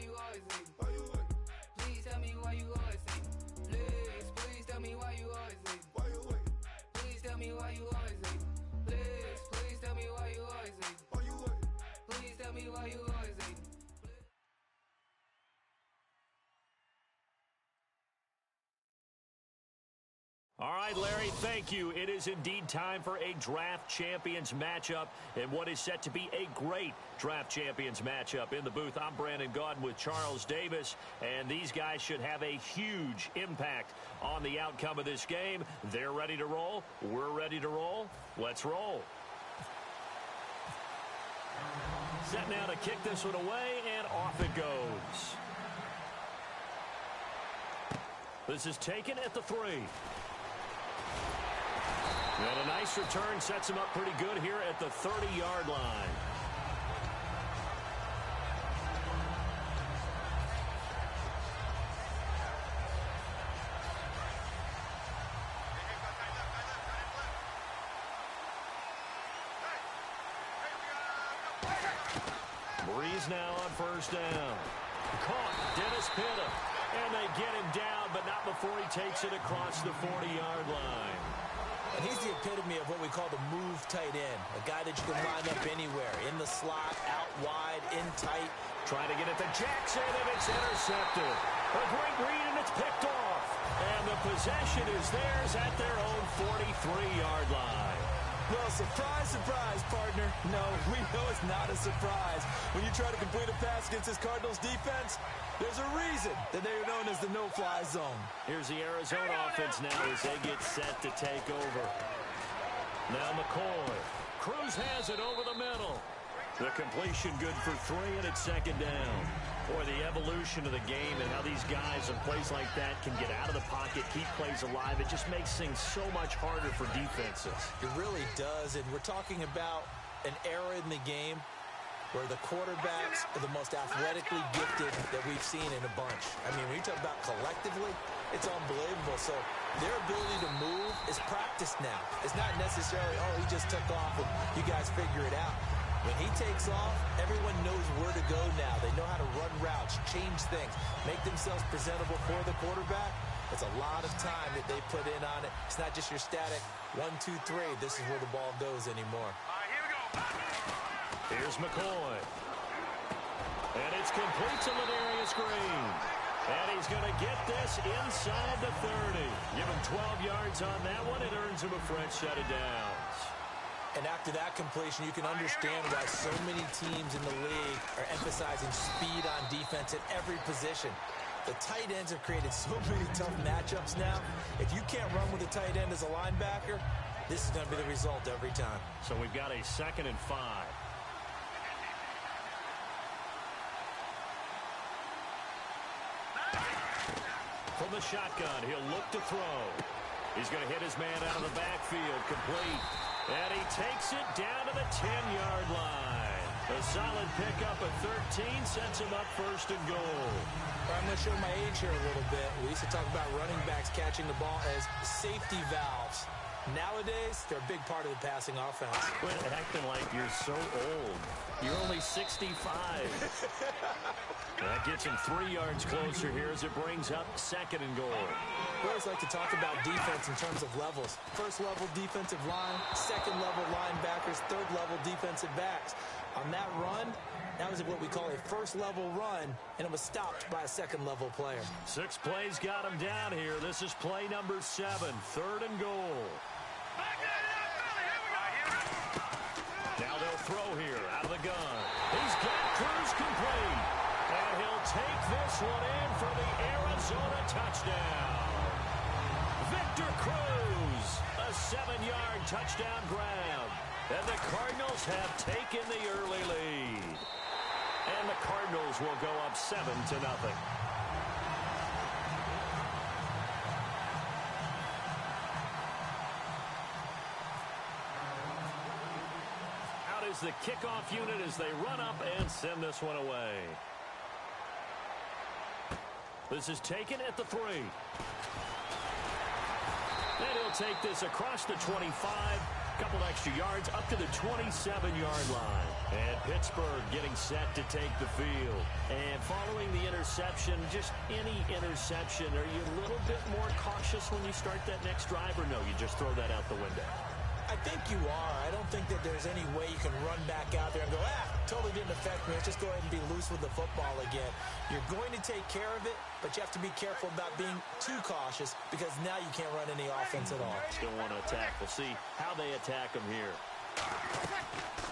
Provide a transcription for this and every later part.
you always leave? Please tell me why you always leave. Please tell me why you always leave. Please tell me why you always leave. Please tell me why you always leave. Please tell me why you always leave. All right, Larry, thank you. It is indeed time for a Draft Champions matchup and what is set to be a great Draft Champions matchup. In the booth, I'm Brandon Gaudin with Charles Davis, and these guys should have a huge impact on the outcome of this game. They're ready to roll. We're ready to roll. Let's roll. Set now to kick this one away, and off it goes. This is taken at the 3. And a nice return sets him up pretty good here at the 30-yard line. Breeze now on first down. Caught, Dennis Pitta. And they get him down, but not before he takes it across the 40-yard line. And he's the epitome of what we call the move tight end, a guy that you can line up anywhere, in the slot, out wide, in tight. Trying to get it to Jackson, and it's intercepted. A great read, and it's picked off. And the possession is theirs at their own 43-yard line. Well, surprise, surprise, partner. No, we know it's not a surprise. When you try to complete a pass against this Cardinals defense, there's a reason that they are known as the no-fly zone. Here's the Arizona offense now as they get set to take over. Now McCoy. Cruz has it over the middle. The completion good for 3, and it's second down. Boy, the evolution of the game and how these guys in plays like that can get out of the pocket, keep plays alive, it just makes things so much harder for defenses. It really does, and we're talking about an era in the game where the quarterbacks are the most athletically gifted that we've seen in a bunch. I mean, when you talk about collectively, it's unbelievable. So their ability to move is practiced now. It's not necessarily, oh, he just took off and you guys figure it out. When he takes off, everyone knows where to go now. They know how to run routes, change things, make themselves presentable for the quarterback. It's a lot of time that they put in on it. It's not just your static 1, 2, 3. This is where the ball goes anymore. Here we go. Here's McCoy. And it's complete to Ladarius Green. And he's going to get this inside the 30. Give him 12 yards on that one. It earns him a fresh set of downs. And after that completion, you can understand why so many teams in the league are emphasizing speed on defense at every position. The tight ends have created so many tough matchups now. If you can't run with a tight end as a linebacker, this is going to be the result every time. So we've got a 2nd and 5. From the shotgun, he'll look to throw. He's going to hit his man out of the backfield, complete. And he takes it down to the 10-yard line. A solid pickup at 13 sets him up 1st and goal. I'm going to show my age here a little bit. We used to talk about running backs catching the ball as safety valves. Nowadays, they're a big part of the passing offense. Quit acting like you're so old. You're only 65. That gets him 3 yards closer here as it brings up 2nd and goal. We always like to talk about defense in terms of levels. 1st level defensive line, 2nd level linebackers, 3rd level defensive backs. On that run, that was what we call a 1st level run, and it was stopped by a 2nd level player. 6 plays got him down here. This is play number 7, 3rd and goal. Now they'll throw here out of the gun. He's got Cruz complete. And he'll take this one in for the Arizona touchdown. Victor Cruz, a 7-yard touchdown grab. And the Cardinals have taken the early lead. And the Cardinals will go up 7-0. Is the kickoff unit as they run up and send this one away. This is taken at the 3. And he'll take this across the 25, couple extra yards up to the 27-yard line. And Pittsburgh getting set to take the field. And following the interception, just any interception, are you a little bit more cautious when you start that next drive, or no, you just throw that out the window? I think you are. I don't think that there's any way you can run back out there and go, totally didn't affect me. Let's just go ahead and be loose with the football again. You're going to take care of it, but you have to be careful about being too cautious because now you can't run any offense at all. Still want to attack. We'll see how they attack him here.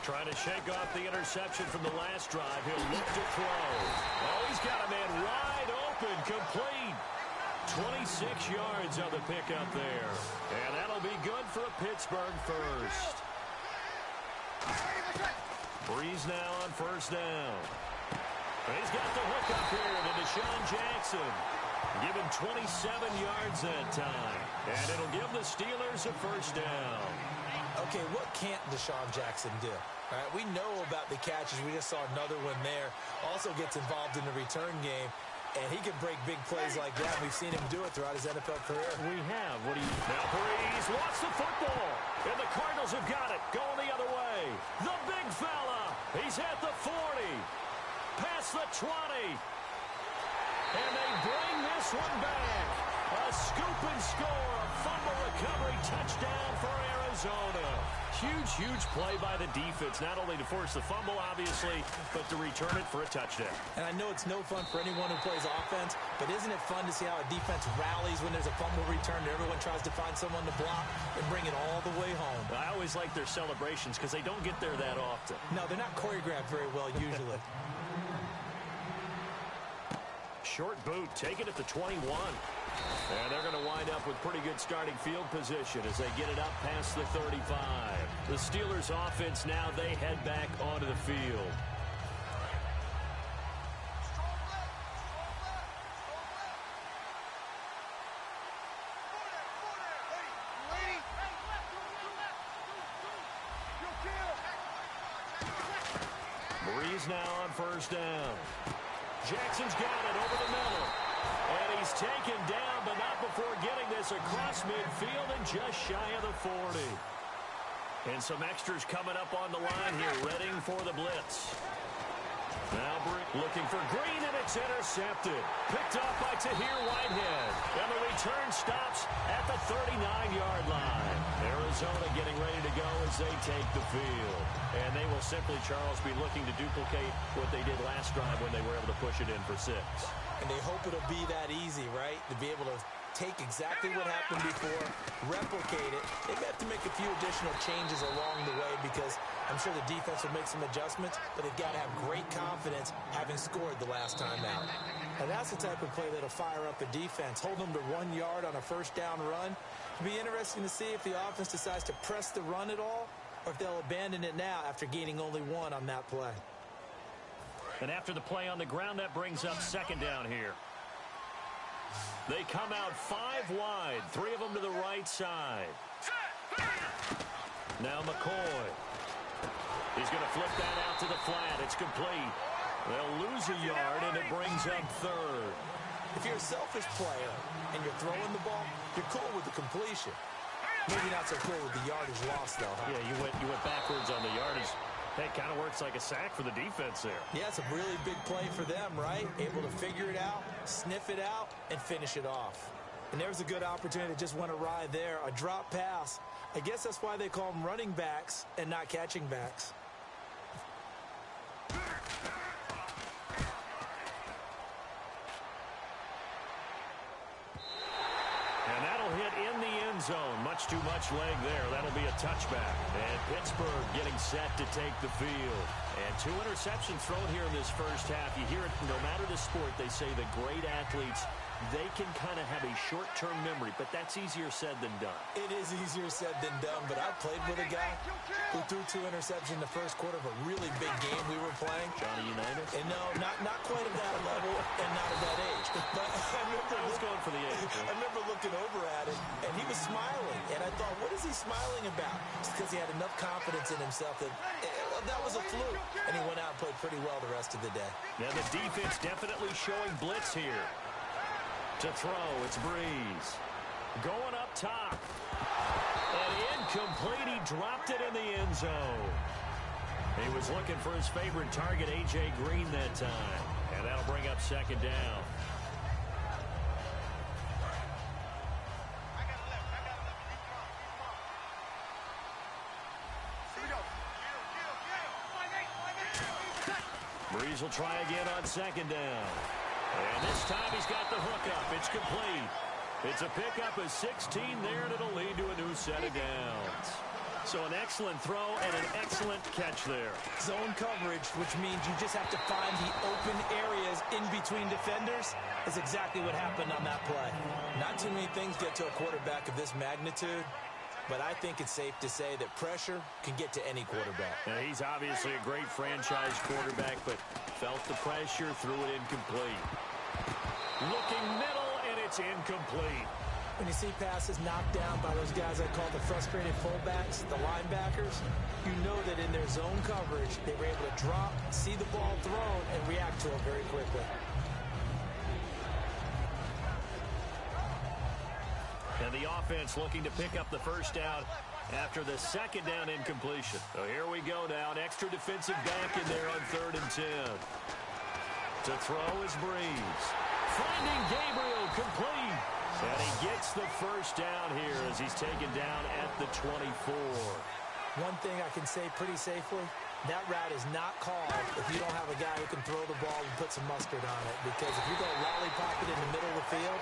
Trying to shake off the interception from the last drive. He'll look to throw. Oh, he's got a man wide open, complete. 26 yards on the pickup there. And that'll be good for a Pittsburgh first. Breeze now on first down. He's got the hook up here to Deshaun Jackson. Given 27 yards that time. And it'll give the Steelers a first down. Okay, what can't Deshaun Jackson do? All right, we know about the catches. We just saw another one there. Also gets involved in the return game. And he can break big plays like that. We've seen him do it throughout his NFL career. We have. Now Breeze lost the football. And the Cardinals have got it. Going the other way. The big fella. He's at the 40. Past the 20. And they bring this one back. A scoop and score. A fumble recovery touchdown for Arizona. Huge play by the defense, not only to force the fumble, obviously, but to return it for a touchdown. And I know it's no fun for anyone who plays offense, but isn't it fun to see how a defense rallies when there's a fumble return and everyone tries to find someone to block and bring it all the way home? I always like their celebrations because they don't get there that often. No, they're not choreographed very well usually. Short boot, take it at the 21. And they're going to wind up with pretty good starting field position as they get it up past the 35. The Steelers offense now, they head back onto the field. Breeze now on first down. Jackson's got it over the middle. And he's taken down, but not before getting this across midfield and just shy of the 40. And some extras coming up on the line here, readying for the blitz. Now looking for Green, and it's intercepted. Picked up by Tahir Whitehead. And the return stops at the 39-yard line. Arizona getting ready to go as they take the field. And they will simply, Charles, be looking to duplicate what they did last drive when they were able to push it in for 6. And they hope it'll be that easy, right? To be able to take exactly what happened before, replicate it. They have to make a few additional changes along the way because I'm sure the defense will make some adjustments, but they've got to have great confidence having scored the last time out. And that's the type of play that'll fire up the defense. Hold them to 1 yard on a first down run. It'll be interesting to see if the offense decides to press the run at all or if they'll abandon it now after gaining only 1 on that play. And after the play on the ground, that brings up second down here. They come out 5 wide, 3 of them to the right side. Now McCoy. He's going to flip that out to the flat. It's complete. They'll lose a yard, and it brings up third. If you're a selfish player and you're throwing the ball, you're cool with the completion. Maybe not so cool with the yardage loss, though, huh? Yeah, you went backwards on the yardage. That kind of works like a sack for the defense there. Yeah, it's a really big play for them, right? Able to figure it out, sniff it out, and finish it off. And there's a good opportunity that just went awry there. A drop pass. I guess that's why they call them running backs and not catching backs. And that'll hit in the end zone. Much too much leg there. That'll be a touchback. And Pittsburgh getting set to take the field. And 2 interceptions thrown here in this first half. You hear it no matter the sport. They say the great athletes, they can kind of have a short-term memory, but that's easier said than done. It is easier said than done, but I played with a guy who threw 2 interceptions in the first quarter of a really big game we were playing. Johnny Unitas? And no, not quite at that level and not at that age. But I was going for the age. I remember looking over at him, and he was smiling. And I thought, what is he smiling about? It's because he had enough confidence in himself that that was a fluke. And he went out and played pretty well the rest of the day. Now the defense definitely showing blitz here. To throw, it's Breeze. Going up top. And incomplete. He dropped it in the end zone. He was looking for his favorite target, A.J. Green, that time. And that'll bring up second down. Breeze will try again on second down. And this time he's got the hookup. It's complete. It's a pickup of 16 there, and it'll lead to a new set of downs. So an excellent throw and an excellent catch there. Zone coverage, which means you just have to find the open areas in between defenders, is exactly what happened on that play. Not too many things get to a quarterback of this magnitude, but I think it's safe to say that pressure can get to any quarterback. Now, he's obviously a great franchise quarterback, but felt the pressure, threw it incomplete. Looking middle, and it's incomplete. When you see passes knocked down by those guys I call the frustrated fullbacks, the linebackers, you know that in their zone coverage, they were able to drop, see the ball thrown, and react to it very quickly. And the offense looking to pick up the first down after the second down incompletion. So here we go now. An extra defensive back in there on 3rd and 10. To throw is Breeze. Finding Gabriel, complete. And he gets the first down here as he's taken down at the 24. One thing I can say pretty safely, that route is not called if you don't have a guy who can throw the ball and put some mustard on it. Because if you go lollipop it in the middle of the field,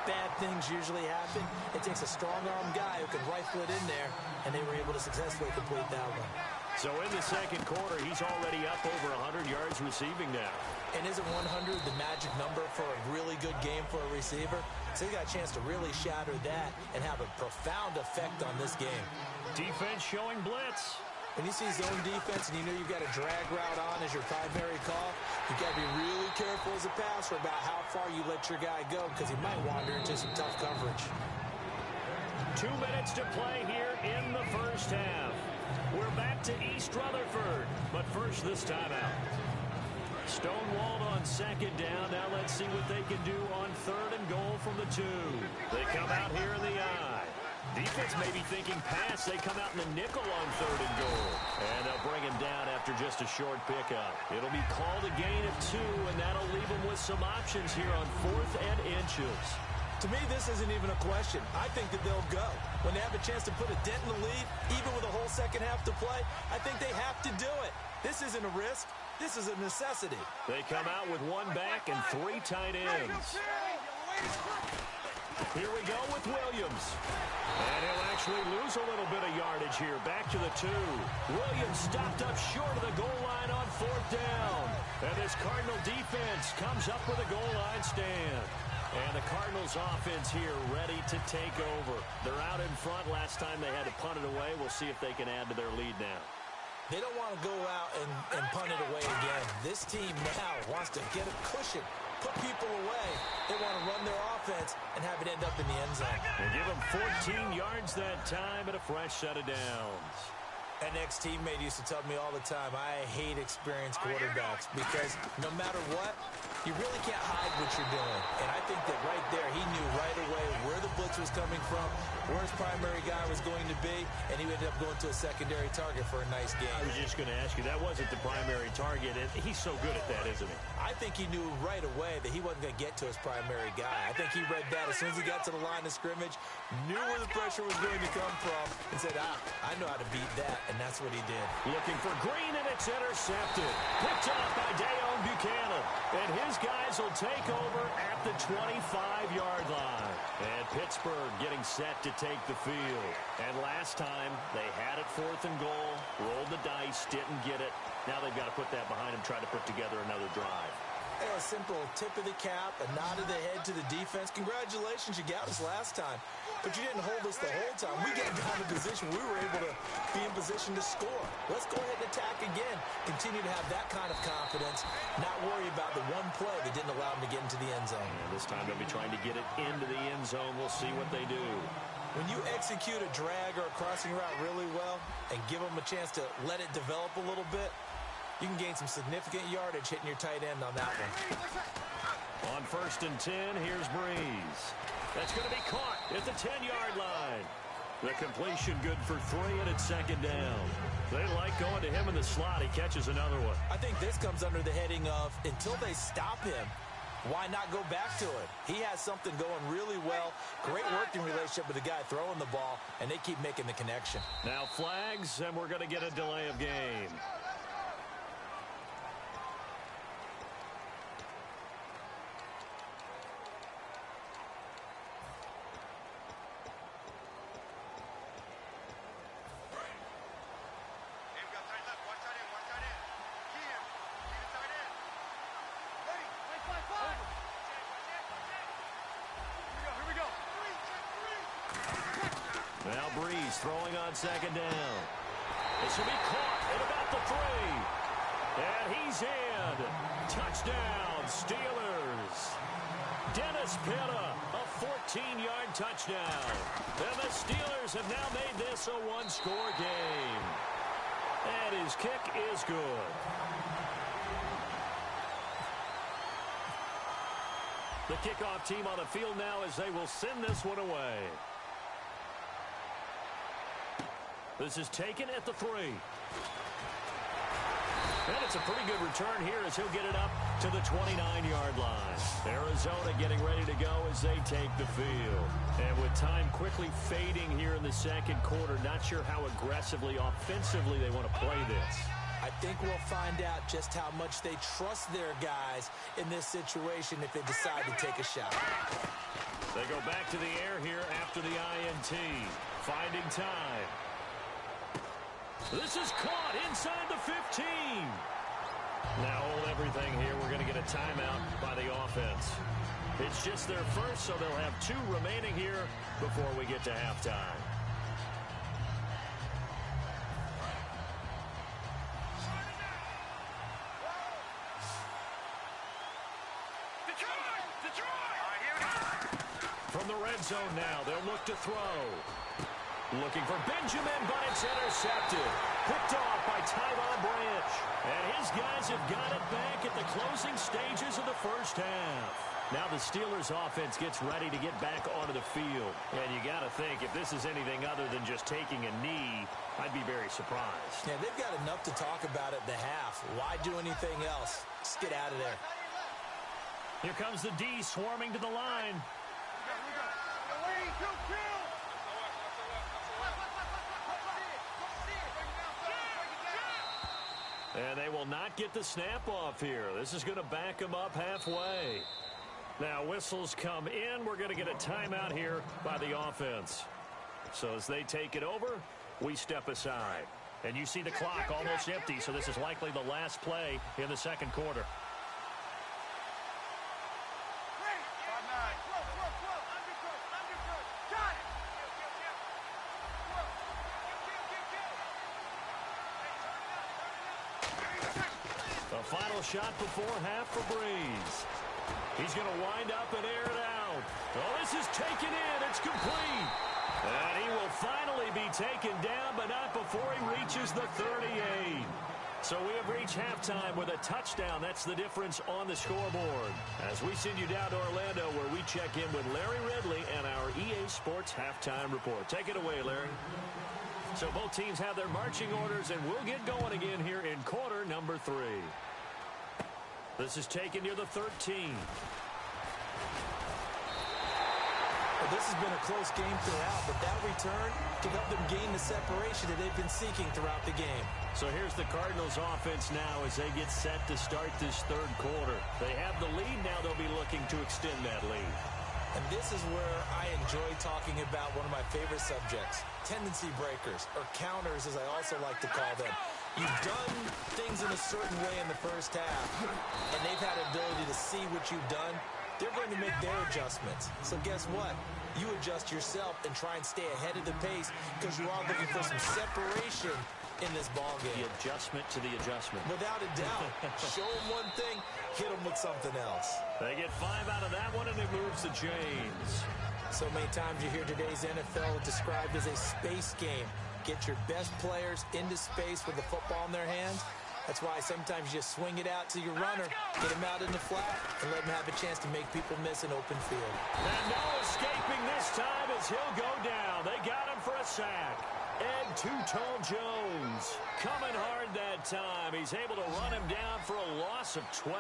bad things usually happen. It takes a strong-arm guy who can rifle it in there, and they were able to successfully complete that one. So in the second quarter, he's already up over 100 yards receiving now. And isn't 100 the magic number for a really good game for a receiver? So he got a chance to really shatter that and have a profound effect on this game. Defense showing blitz. When you see zone defense and you know you've got a drag route on as your primary call, you've got to be really careful as a passer about how far you let your guy go because he might wander into some tough coverage. 2 minutes to play here in the first half. We're back to East Rutherford, but first this timeout. Stonewalled on second down. Now let's see what they can do on 3rd and goal from the 2. They come out here in the I. Defense may be thinking pass. They come out in the nickel on 3rd and goal. And they'll bring him down after just a short pickup. It'll be called a gain of 2, and that'll leave them with some options here on 4th and inches. To me, this isn't even a question. I think that they'll go. When they have a chance to put a dent in the lead, even with a whole second half to play, I think they have to do it. This isn't a risk. This is a necessity. They come out with 1 back and 3 tight ends. Here we go with Williams. And he'll actually lose a little bit of yardage here. Back to the 2. Williams stopped up short of the goal line on 4th down. And this Cardinal defense comes up with a goal line stand. And the Cardinals offense here ready to take over. They're out in front. Last time they had to punt it away. We'll see if they can add to their lead now. They don't want to go out and punt it away again. This team now wants to get a cushion, put people away. They want to run their offense and have it end up in the end zone. They give them 14 yards that time and a fresh set of downs. An ex-teammate used to tell me all the time, I hate experienced quarterbacks because no matter what, you really can't hide what you're doing. And I think that right there, he knew right away where the blitz was coming from, where his primary guy was going to be, and he ended up going to a secondary target for a nice game. I was just going to ask you, that wasn't the primary target. He's so good at that, isn't he? I think he knew right away that he wasn't going to get to his primary guy. I think he read that as soon as he got to the line of scrimmage, knew where the pressure was going to come from, and said, I know how to beat that, and that's what he did. Looking for Green, and it's intercepted. Picked off by Dayon Buchanan. And his guys will take over at the 25-yard line. And Pittsburgh getting set to take the field. And last time, they had it 4th and goal, rolled the dice, didn't get it. Now they've got to put that behind them, try to put together another drive. A simple tip of the cap, a nod of the head to the defense. Congratulations, you got us last time. But you didn't hold us the whole time. We got down in position. We were able to be in position to score. Let's go ahead and attack again. Continue to have that kind of confidence. Not worry about the one play that didn't allow them to get into the end zone. And this time they'll be trying to get it into the end zone. We'll see what they do. When you execute a drag or a crossing route really well and give them a chance to let it develop a little bit, you can gain some significant yardage hitting your tight end on that one. On 1st and 10, here's Breeze. That's going to be caught at the 10-yard line. The completion good for 3, and it's second down. They like going to him in the slot. He catches another one. I think this comes under the heading of until they stop him, why not go back to it? He has something going really well. Great working relationship with the guy throwing the ball, and they keep making the connection. Now flags, and we're going to get a delay of game. Now Breeze throwing on second down. This will be caught at about the 3. And he's in. Touchdown, Steelers. Dennis Pitta, a 14-yard touchdown. And the Steelers have now made this a one-score game. And his kick is good. The kickoff team on the field now as they will send this one away. This is taken at the 3. And it's a pretty good return here as he'll get it up to the 29-yard line. Arizona getting ready to go as they take the field. And with time quickly fading here in the second quarter, not sure how aggressively, offensively they want to play this. I think we'll find out just how much they trust their guys in this situation if they decide to take a shot. They go back to the air here after the INT. Finding time. This is caught inside the 15. Now hold everything here. We're going to get a timeout by the offense. It's just their first, so they'll have 2 remaining here before we get to halftime. From the red zone now, they'll look to throw. Looking for Benjamin, but it's intercepted. Picked off by Tyvon Branch. And his guys have got it back at the closing stages of the first half. Now the Steelers offense gets ready to get back onto the field. And you got to think, if this is anything other than just taking a knee, I'd be very surprised. Yeah, they've got enough to talk about at the half. Why do anything else? Just get out of there. Here comes the D swarming to the line. And they will not get the snap off here. This is going to back them up halfway. Now whistles come in. We're going to get a timeout here by the offense. So as they take it over, we step aside. And you see the clock almost empty, so this is likely the last play in the second quarter. The final shot before half for Breeze. He's going to wind up and air it out. Oh, this is taken in. It's complete. And he will finally be taken down, but not before he reaches the 38. So we have reached halftime with a touchdown. That's the difference on the scoreboard. As we send you down to Orlando, where we check in with Larry Ridley and our EA Sports Halftime Report. Take it away, Larry. So both teams have their marching orders, and we'll get going again here in quarter number 3. This is taken near the 13. Well, this has been a close game throughout, but that return can help them gain the separation that they've been seeking throughout the game. So here's the Cardinals offense now as they get set to start this third quarter. They have the lead. Now they'll be looking to extend that lead. And this is where I enjoy talking about one of my favorite subjects, tendency breakers, or counters as I also like to call them. You've done things in a certain way in the first half, and they've had the ability to see what you've done. They're going to make their adjustments. So guess what? You adjust yourself and try and stay ahead of the pace because you are looking for some separation in this ball game. The adjustment to the adjustment. Without a doubt. Show them one thing, hit them with something else. They get 5 out of that one, and it moves the chains. So many times you hear today's NFL described as a space game. Get your best players into space with the football in their hands, That's why sometimes you just swing it out to your runner, get him out in the flat, and let him have a chance to make people miss an open field. And no escaping this time as he'll go down. They got him for a sack. Ed Two-Tone Jones coming hard that time. He's able to run him down for a loss of 12.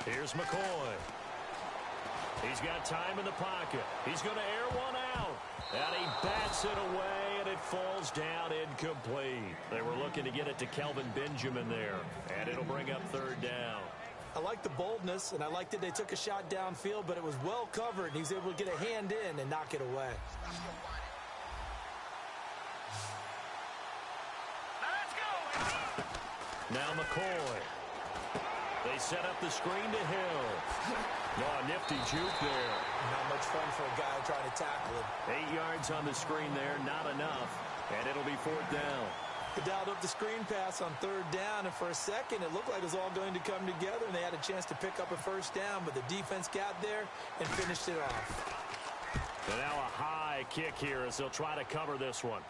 Here's McCoy. He's got time in the pocket. He's going to air one out. And he bats it away, and it falls down incomplete. They were looking to get it to Kelvin Benjamin there, and it'll bring up third down. I like the boldness, and I like that they took a shot downfield, but it was well covered, and he was able to get a hand in and knock it away. Now McCoy. They set up the screen to Hill. Oh, nifty juke there. Not much fun for a guy trying to tackle him. 8 yards on the screen there, not enough. And it'll be fourth down. They dialed up the screen pass on third down, and for a second it looked like it was all going to come together, and they had a chance to pick up a first down, but the defense got there and finished it off. And now a high kick here as they'll try to cover this one.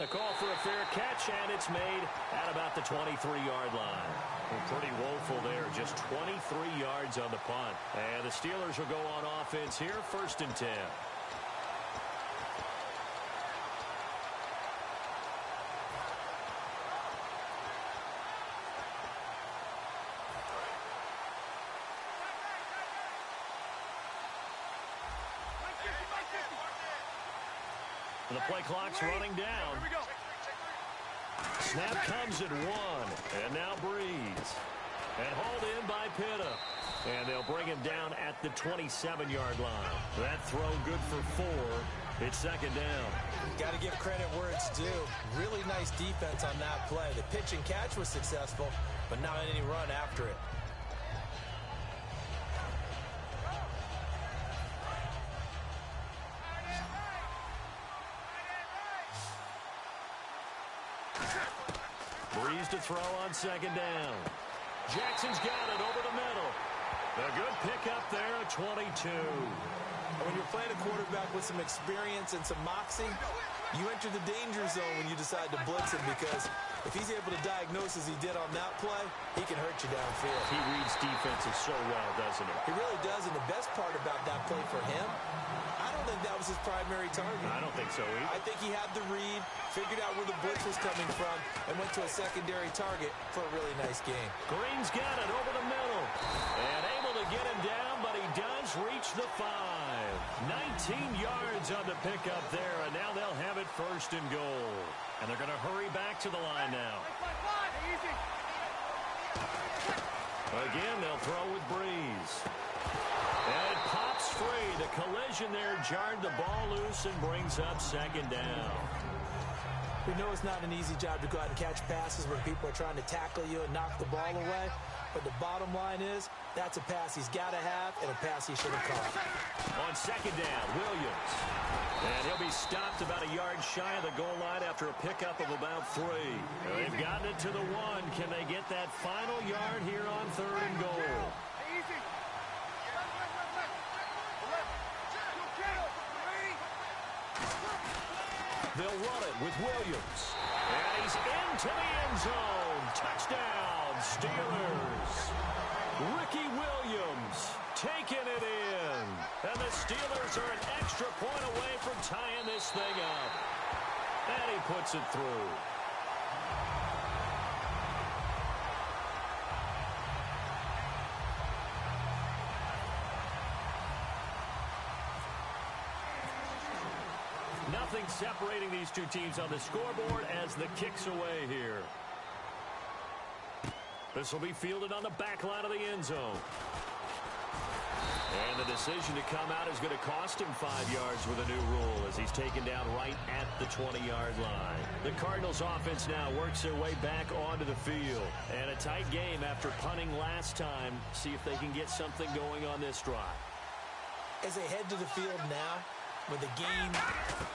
A call for a fair catch, and it's made at about the 23-yard line. Well, pretty woeful there, just 23 yards on the punt. And the Steelers will go on offense here, 1st and 10. The play clock's running down. Snap comes at 1. And now Breeze. And hauled in by Pitta. And they'll bring him down at the 27-yard line. That throw good for 4. It's 2nd down. Got to give credit where it's due. Really nice defense on that play. The pitch and catch was successful, but not any run after it. Breeze to throw on 2nd down. Jackson's got it over the middle. A good pickup there at 22. When you're playing a quarterback with some experience and some moxie, you enter the danger zone when you decide to blitz him, because if he's able to diagnose as he did on that play, he can hurt you downfield. He reads defenses so well, doesn't he? He really does, and the best part about that play for him, I don't think that was his primary target. I don't think so either. I think he had the read, figured out where the blitz was coming from, and went to a secondary target for a really nice game. Green's got it over the middle. And able to get him down, but he does reach the 5. 19 yards on the pickup there, and now they'll have it 1st and goal. And they're going to hurry back to the line now. Again, they'll throw with Breeze. And it pops free. The collision there jarred the ball loose and brings up 2nd down. We know it's not an easy job to go out and catch passes when people are trying to tackle you and knock the ball away. But the bottom line is, that's a pass he's got to have and a pass he should have caught. On 2nd down, Williams. And he'll be stopped about a yard shy of the goal line after a pickup of about 3. They've gotten it to the 1. Can they get that final yard here on 3rd and goal? They'll run it with Williams. And he's into the end zone. Touchdown, Steelers. Ricky Williams taking it in. And the Steelers are an extra point away from tying this thing up. And he puts it through. Nothing separating these two teams on the scoreboard as the kick's away here. This will be fielded on the back line of the end zone. And the decision to come out is going to cost him 5 yards with a new rule as he's taken down right at the 20-yard line. The Cardinals offense now works their way back onto the field. And a tight game after punting last time. See if they can get something going on this drive. As they head to the field now, with the game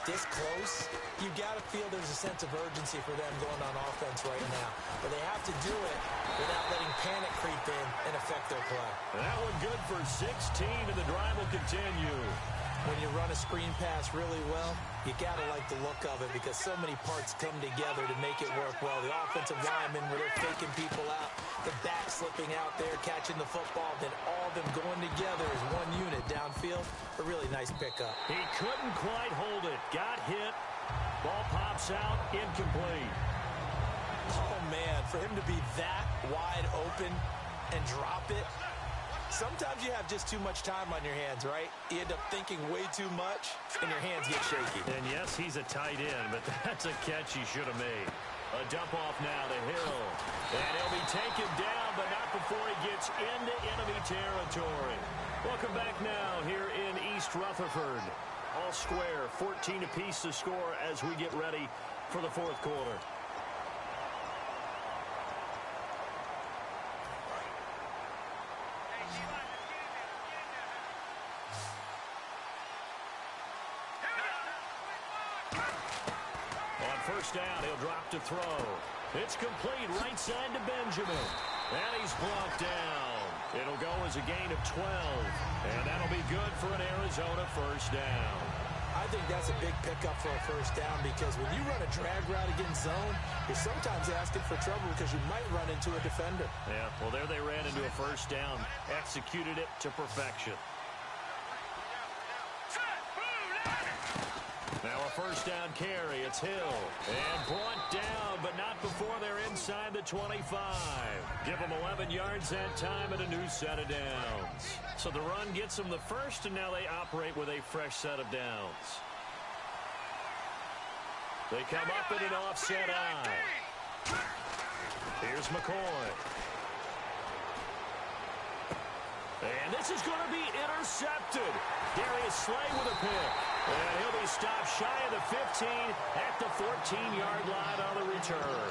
this close, you got to feel there's a sense of urgency for them going on offense right now. But they have to do it without letting panic creep in and affect their play. That one good for 16, and the drive will continue. When you run a screen pass really well, you got to like the look of it because so many parts come together to make it work well. The offensive linemen, where they're faking people out, the back slipping out there, catching the football, then all of them going together as one unit downfield. A really nice pickup. He couldn't quite hold it. Got hit. Ball pops out. Incomplete. Oh, man, for him to be that wide open and drop it, sometimes you have just too much time on your hands, right? You end up thinking way too much, and your hands get shaky. And yes, he's a tight end, but that's a catch he should have made. A dump off now to Hill. And he'll be taken down, but not before he gets into enemy territory. Welcome back now here in East Rutherford. All square, 14 apiece to score as we get ready for the fourth quarter. First down, he'll drop to throw. It's complete right side to Benjamin. And he's brought down. It'll go as a gain of 12. And that'll be good for an Arizona first down. I think that's a big pickup for a first down because when you run a drag route against zone, you're sometimes asking for trouble because you might run into a defender. Yeah, well, there they ran into a first down. Executed it to perfection. Now a first down carry. It's Hill. And brought down, but not before they're inside the 25. Give them 11 yards that time and a new set of downs. So the run gets them the first, and now they operate with a fresh set of downs. They come up in an offset eye. Here's McCoy. And this is going to be intercepted. Darius Slay with a pick. And he'll be stopped shy of the 15 at the 14-yard line on the return.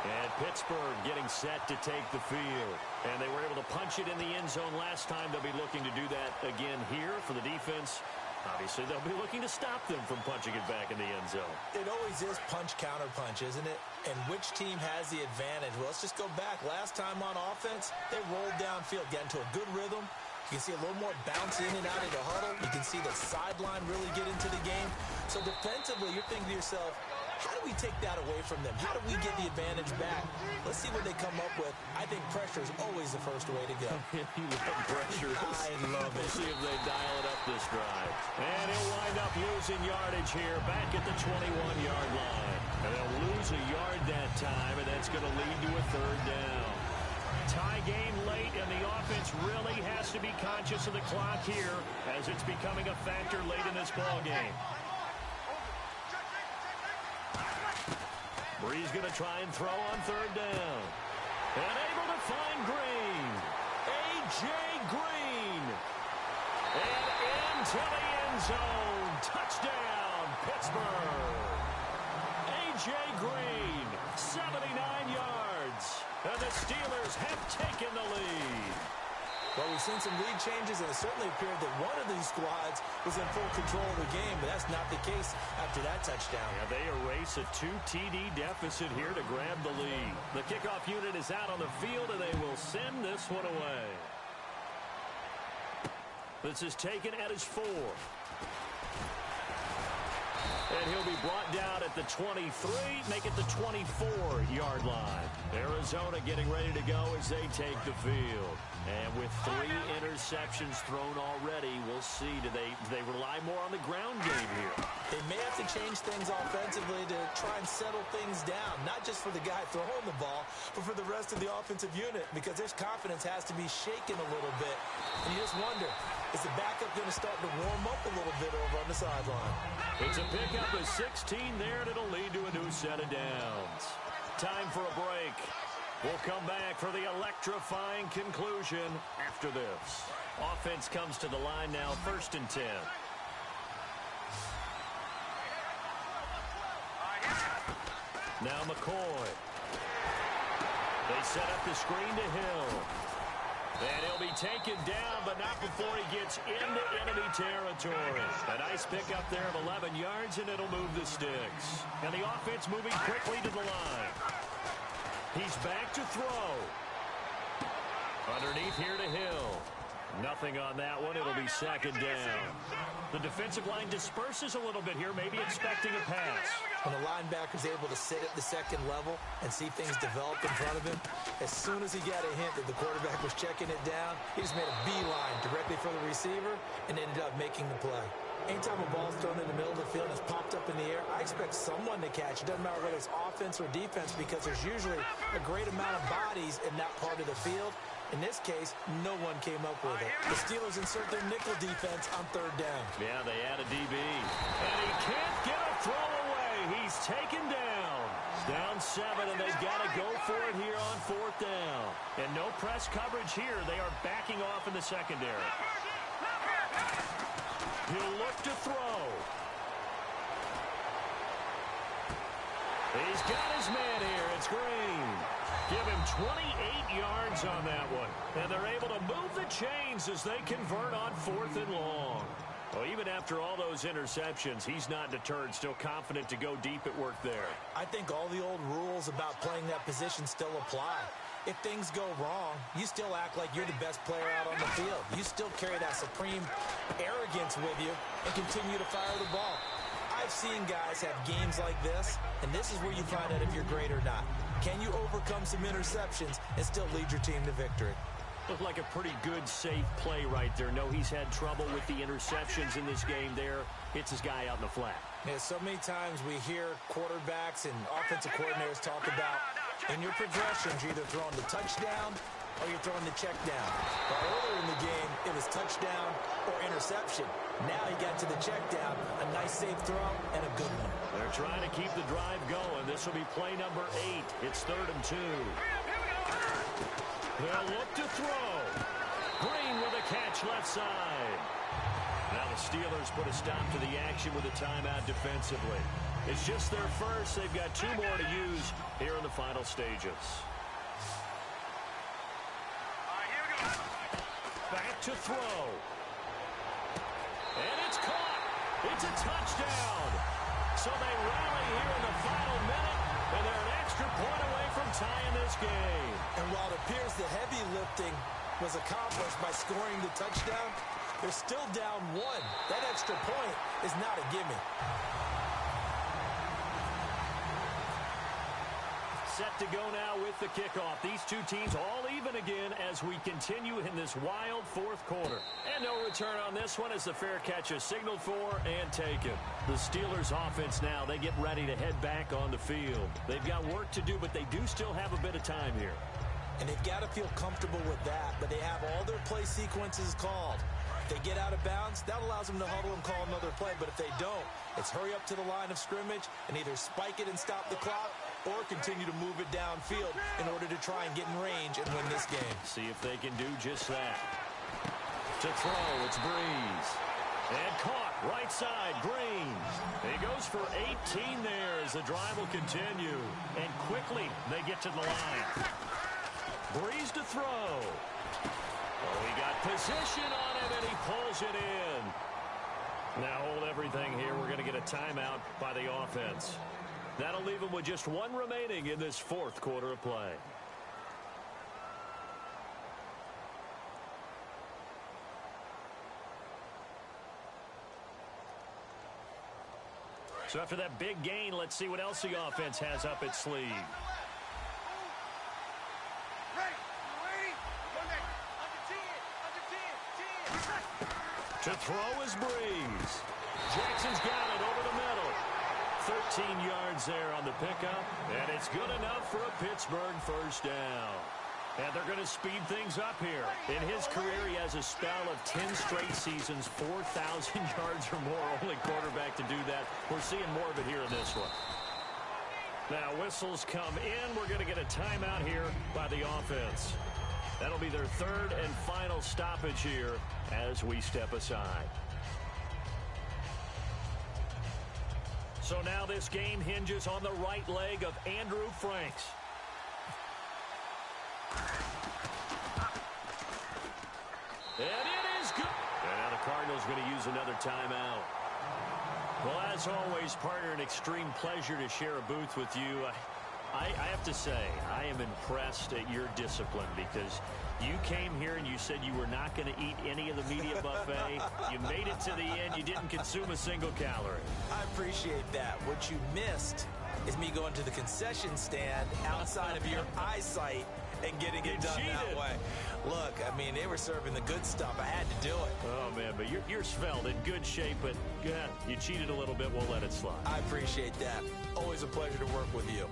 And Pittsburgh getting set to take the field. And they were able to punch it in the end zone last time. They'll be looking to do that again here for the defense. Obviously, they'll be looking to stop them from punching it back in the end zone. It always is punch-counter-punch, isn't it? And which team has the advantage? Well, let's just go back. Last time on offense, they rolled downfield, got into a good rhythm. You can see a little more bounce in and out of the huddle. You can see the sideline really get into the game. So defensively, you're thinking to yourself, how do we take that away from them? How do we get the advantage back? Let's see what they come up with. I think pressure is always the first way to go. You love pressure. I love it. We'll see if they dial it up this drive. And he'll wind up losing yardage here back at the 21-yard line. And they'll lose a yard that time, and that's going to lead to a third down. Tie game late, and the offense really has to be conscious of the clock here as it's becoming a factor late in this ball game. Bree's going to try and throw on third down. And able to find Green. A.J. Green. And into the end zone. Touchdown, Pittsburgh. A.J. Green, 79 yards. And the Steelers have taken the lead. Well, we've seen some lead changes, and it certainly appeared that one of these squads was in full control of the game, but that's not the case after that touchdown. Yeah, they erase a 2 TD deficit here to grab the lead. The kickoff unit is out on the field, and they will send this one away. This is taken at his 4. And he'll be brought down at the 23, make it the 24-yard line. Arizona getting ready to go as they take the field. And with 3 interceptions thrown already, we'll see. Do they rely more on the ground game here? They may have to change things offensively to try and settle things down, not just for the guy throwing the ball, but for the rest of the offensive unit, because their confidence has to be shaken a little bit. And you just wonder, is the backup going to start to warm up a little bit over on the sideline? It's a pickup of 16 there, and it'll lead to a new set of downs. Time for a break. We'll come back for the electrifying conclusion after this. Offense comes to the line now, 1st and 10. Now McCoy. They set up the screen to Hill. And he'll be taken down, but not before he gets into enemy territory. A nice pickup there of 11 yards, and it'll move the sticks. And the offense moving quickly to the line. He's back to throw. Underneath here to Hill. Nothing on that one. It'll be second down. The defensive line disperses a little bit here, maybe expecting a pass. When the linebacker's able to sit at the second level and see things develop in front of him, as soon as he got a hint that the quarterback was checking it down, he just made a beeline directly for the receiver and ended up making the play. Anytime a ball's thrown in the middle of the field and it's popped up in the air, I expect someone to catch. It doesn't matter whether it's offense or defense, because there's usually a great amount of bodies in that part of the field. In this case, no one came up with it. The Steelers insert their nickel defense on third down. Yeah, they add a DB. And he can't get a throw away. He's taken down. It's down 7, and they've got to go for it here on fourth down. And no press coverage here. They are backing off in the secondary. He'll look to throw. He's got his man here. It's Green. Give him 28 yards on that one. And they're able to move the chains as they convert on fourth and long. Well, even after all those interceptions, he's not deterred, still confident to go deep at work there. I think all the old rules about playing that position still apply. If things go wrong, you still act like you're the best player out on the field. You still carry that supreme arrogance with you and continue to fire the ball. I've seen guys have games like this, and this is where you find out if you're great or not. Can you overcome some interceptions and still lead your team to victory? Looked like a pretty good, safe play right there. No, he's had trouble with the interceptions in this game there. Hits his guy out in the flat. Yeah, so many times we hear quarterbacks and offensive coordinators talk about in your progressions, you're either throwing the touchdown or you're throwing the check down. But earlier in the game, it was touchdown or interception. Now he got to the check down, a nice safe throw, and a good one. They're trying to keep the drive going. This will be play number 8. It's 3rd and 2. They'll look to throw. Green with a catch left side. Now the Steelers put a stop to the action with a timeout defensively. It's just their first. They've got 2 more to use here in the final stages. Back to throw. And it's caught. It's a touchdown. So they rally here in the final minute, and they're an extra point away from tying this game. And while it appears the heavy lifting was accomplished by scoring the touchdown, they're still down 1. That extra point is not a gimme. Set to go now with the kickoff. These two teams all even again as we continue in this wild fourth quarter. And no return on this one as the fair catch is signaled for and taken. The Steelers offense now, they get ready to head back on the field. They've got work to do, but they do still have a bit of time here. And they've got to feel comfortable with that, but they have all their play sequences called. If they get out of bounds, that allows them to huddle and call another play. But if they don't, it's hurry up to the line of scrimmage and either spike it and stop the clock or continue to move it downfield in order to try and get in range and win this game. See if they can do just that. To throw, it's Breeze. And caught, right side, Green. He goes for 18 there as the drive will continue. And quickly, they get to the line. Breeze to throw. Oh, he got position on him, and he pulls it in. Now hold everything here. We're going to get a timeout by the offense. That'll leave them with just 1 remaining in this fourth quarter of play. So after that big gain, let's see what else the offense has up its sleeve. To throw is Breeze. Jackson's got it over the middle. 13 yards there on the pickup, and it's good enough for a Pittsburgh first down. And they're going to speed things up here. In his career, he has a spell of 10 straight seasons, 4,000 yards or more. Only quarterback to do that. We're seeing more of it here in this one. Now, whistles come in. We're going to get a timeout here by the offense. That'll be their 3rd and final stoppage here as we step aside. So now this game hinges on the right leg of Andrew Franks. And it is good. Cardinals going to use another timeout. Well, as always, partner, an extreme pleasure to share a booth with you. I have to say, I am impressed at your discipline because you came here and you said you were not going to eat any of the media buffet. You made it to the end. You didn't consume a single calorie. I appreciate that. What you missed is me going to the concession stand outside of your eyesight and getting it done that way. Look, I mean, they were serving the good stuff. I had to do it. Oh, man, but you're svelte, in good shape, but yeah, you cheated a little bit. We'll let it slide. I appreciate that. Always a pleasure to work with you.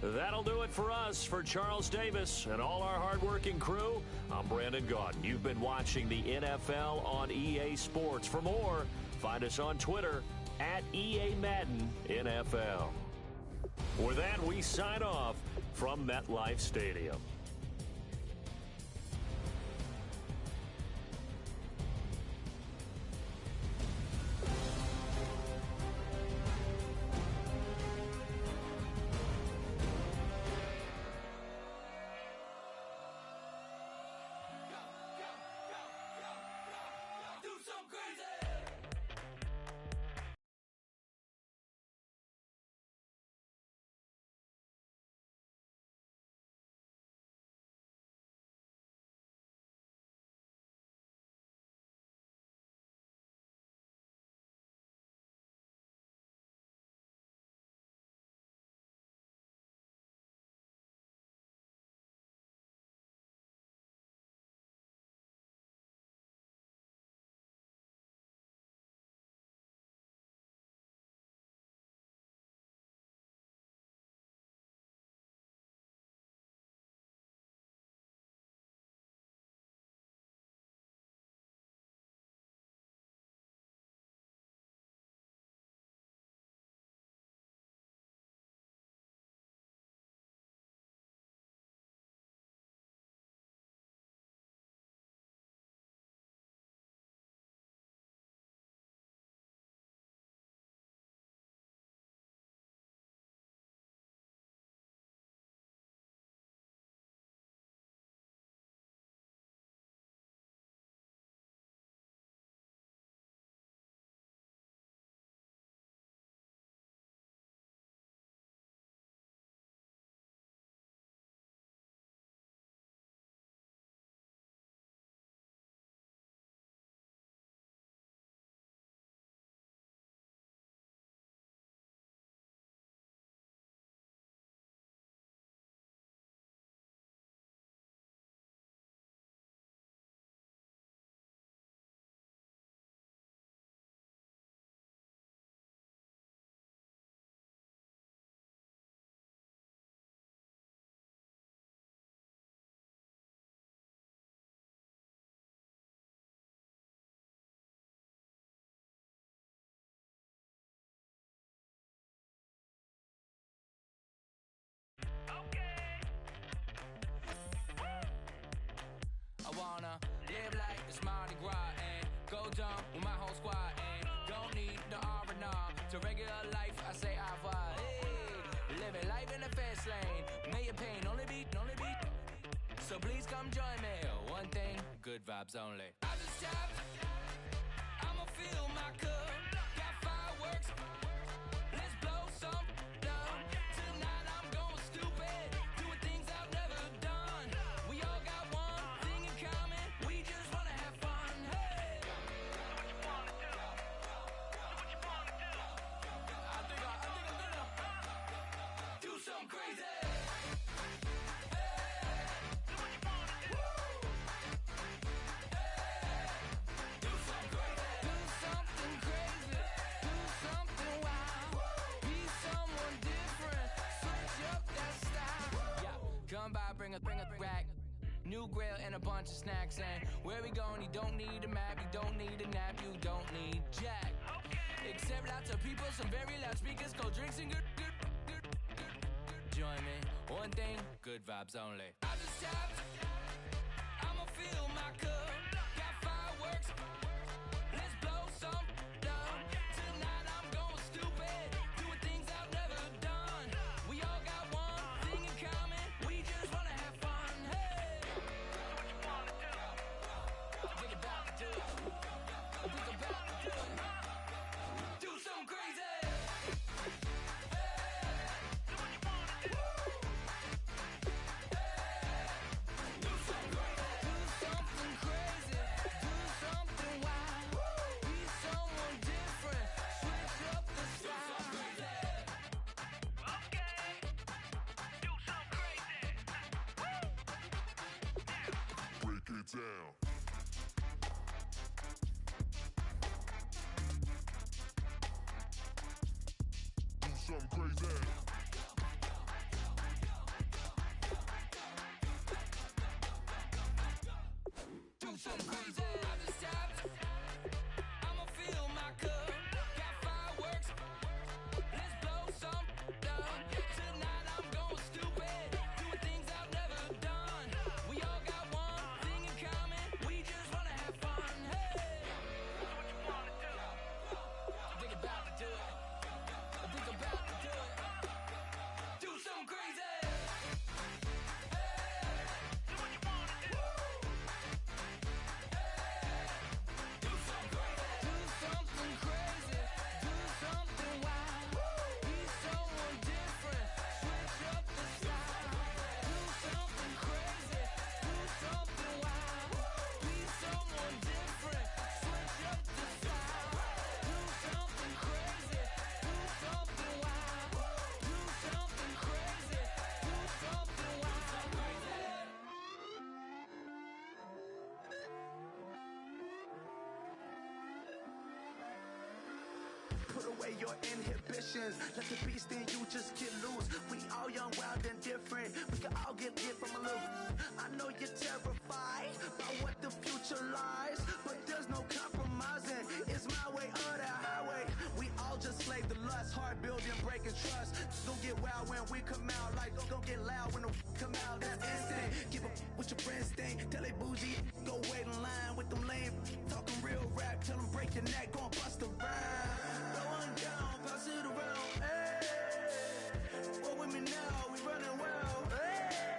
That'll do it for us. For Charles Davis and all our hardworking crew, I'm Brandon Gaudin. You've been watching the NFL on EA Sports. For more, find us on Twitter at EA Madden NFL. With that, we sign off from MetLife Stadium. I wanna live like it's Mardi Gras and go dumb with my whole squad and don't need the R&R to regular life. I say au revoir. Hey, living life in the fast lane. May your pain only be. So please come join me. One thing, good vibes only. I just tapped. I'ma fill my cup. Got fireworks. Let's blow some down. Tonight I'm going stupid. Doing things I've never done. We all got one thing in common. We just wanna have fun. Hey. Do what you wanna do. Do what you wanna do. I think I'm gonna do something crazy. Come by, bring a rack. New grill and a bunch of snacks. And where we going, you don't need a map. You don't need a nap. You don't need jack. Okay. Except lots of people, some very loud speakers, cold drinks, and good enjoyment. One thing, good vibes only. I just tapped, I'ma fill my cup. Got fireworks, let's blow some down. Tonight I'm going stupid, doing things I've never done. We all got one thing in common, we just wanna have fun. Hey, what you wanna do? I think about to do it. I think about to do it. Do something crazy. Down. Do something crazy. Do something crazy. I just tapped, I'ma fill my cup. Got fireworks, let's blow some down. Tonight I'm going stupid, doing things I've never done. We all got one thing in common, we just wanna have fun. Hey, what you wanna do? I think about to do it. I think about to do it. Do something crazy. Put away your inhibitions, let the beast in you just get loose. We all young, wild, and different. We can all get lit from a little. I know you're terrified by what the future lies, but there's no compromising. It's my way or the highway. We all just slave the lust, heart building, breaking trust. Don't get wild when we come out, like don't get loud when the come out. That's instant. Give up what your friends think. Tell they bougie, go wait in line with them lame. Talking real rap, tell them break your neck, go and bust a rhyme. Going down, pass it around. Hey, what with me now? We running well. Hey.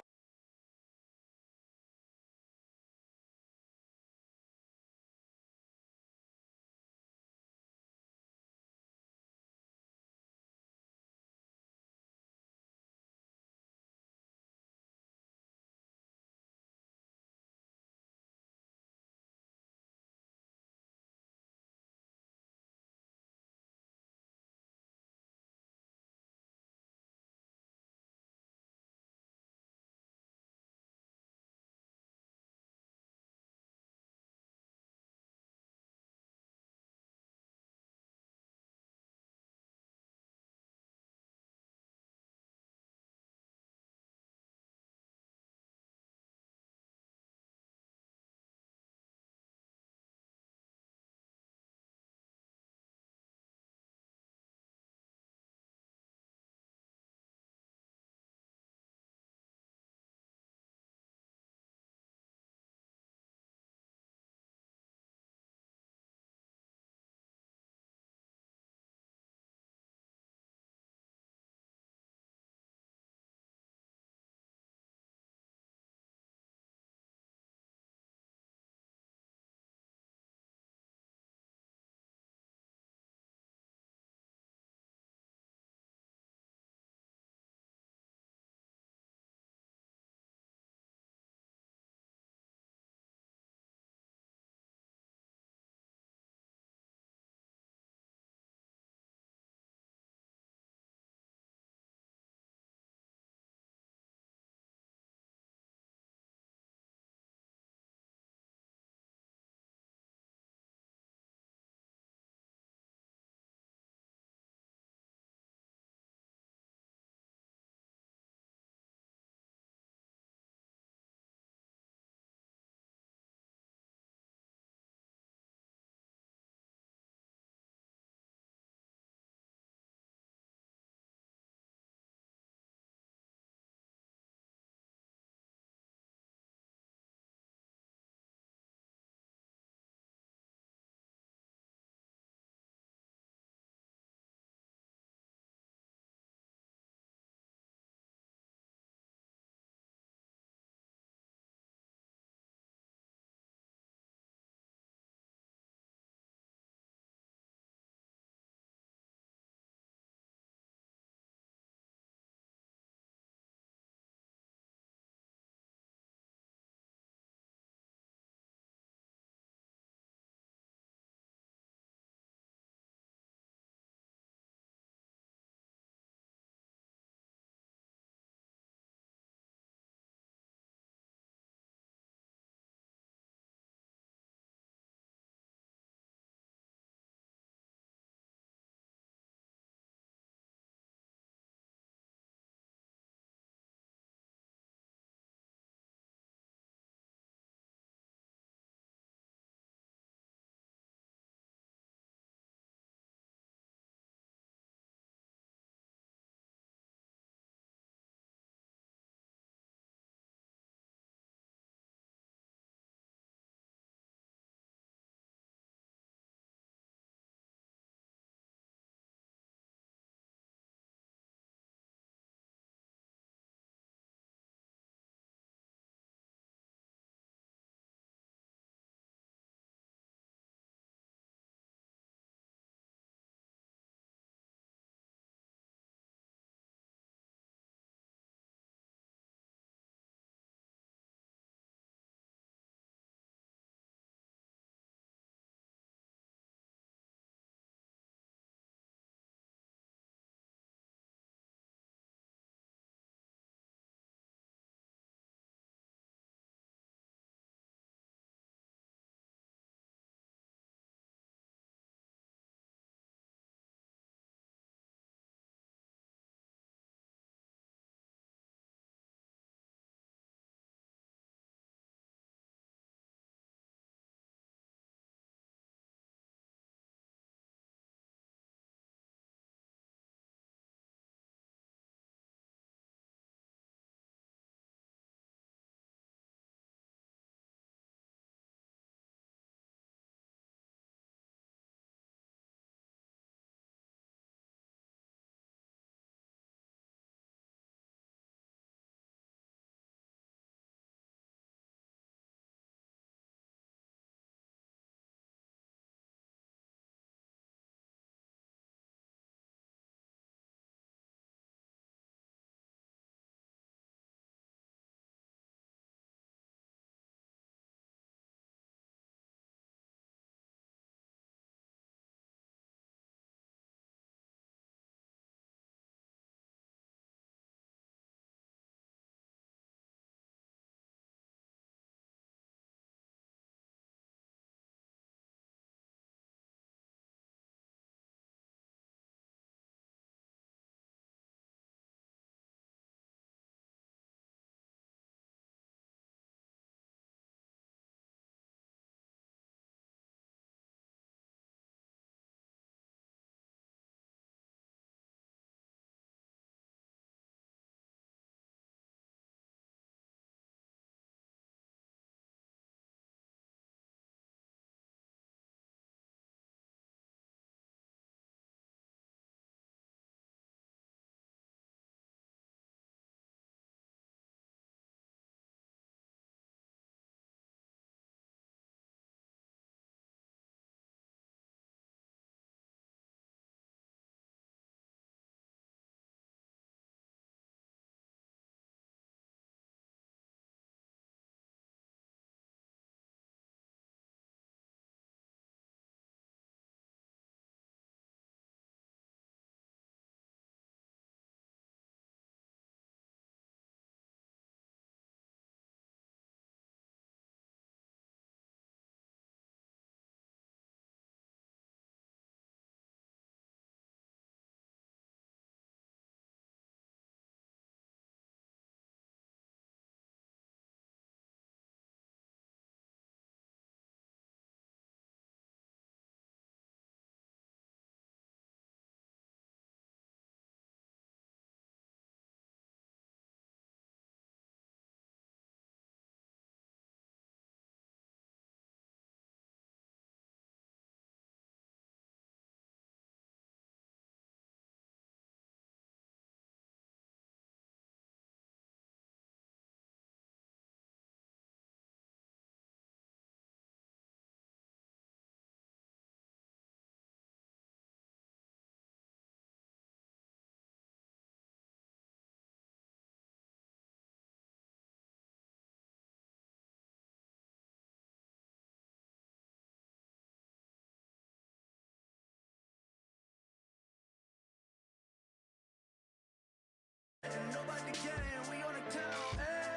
And nobody can, we on the town. Hey,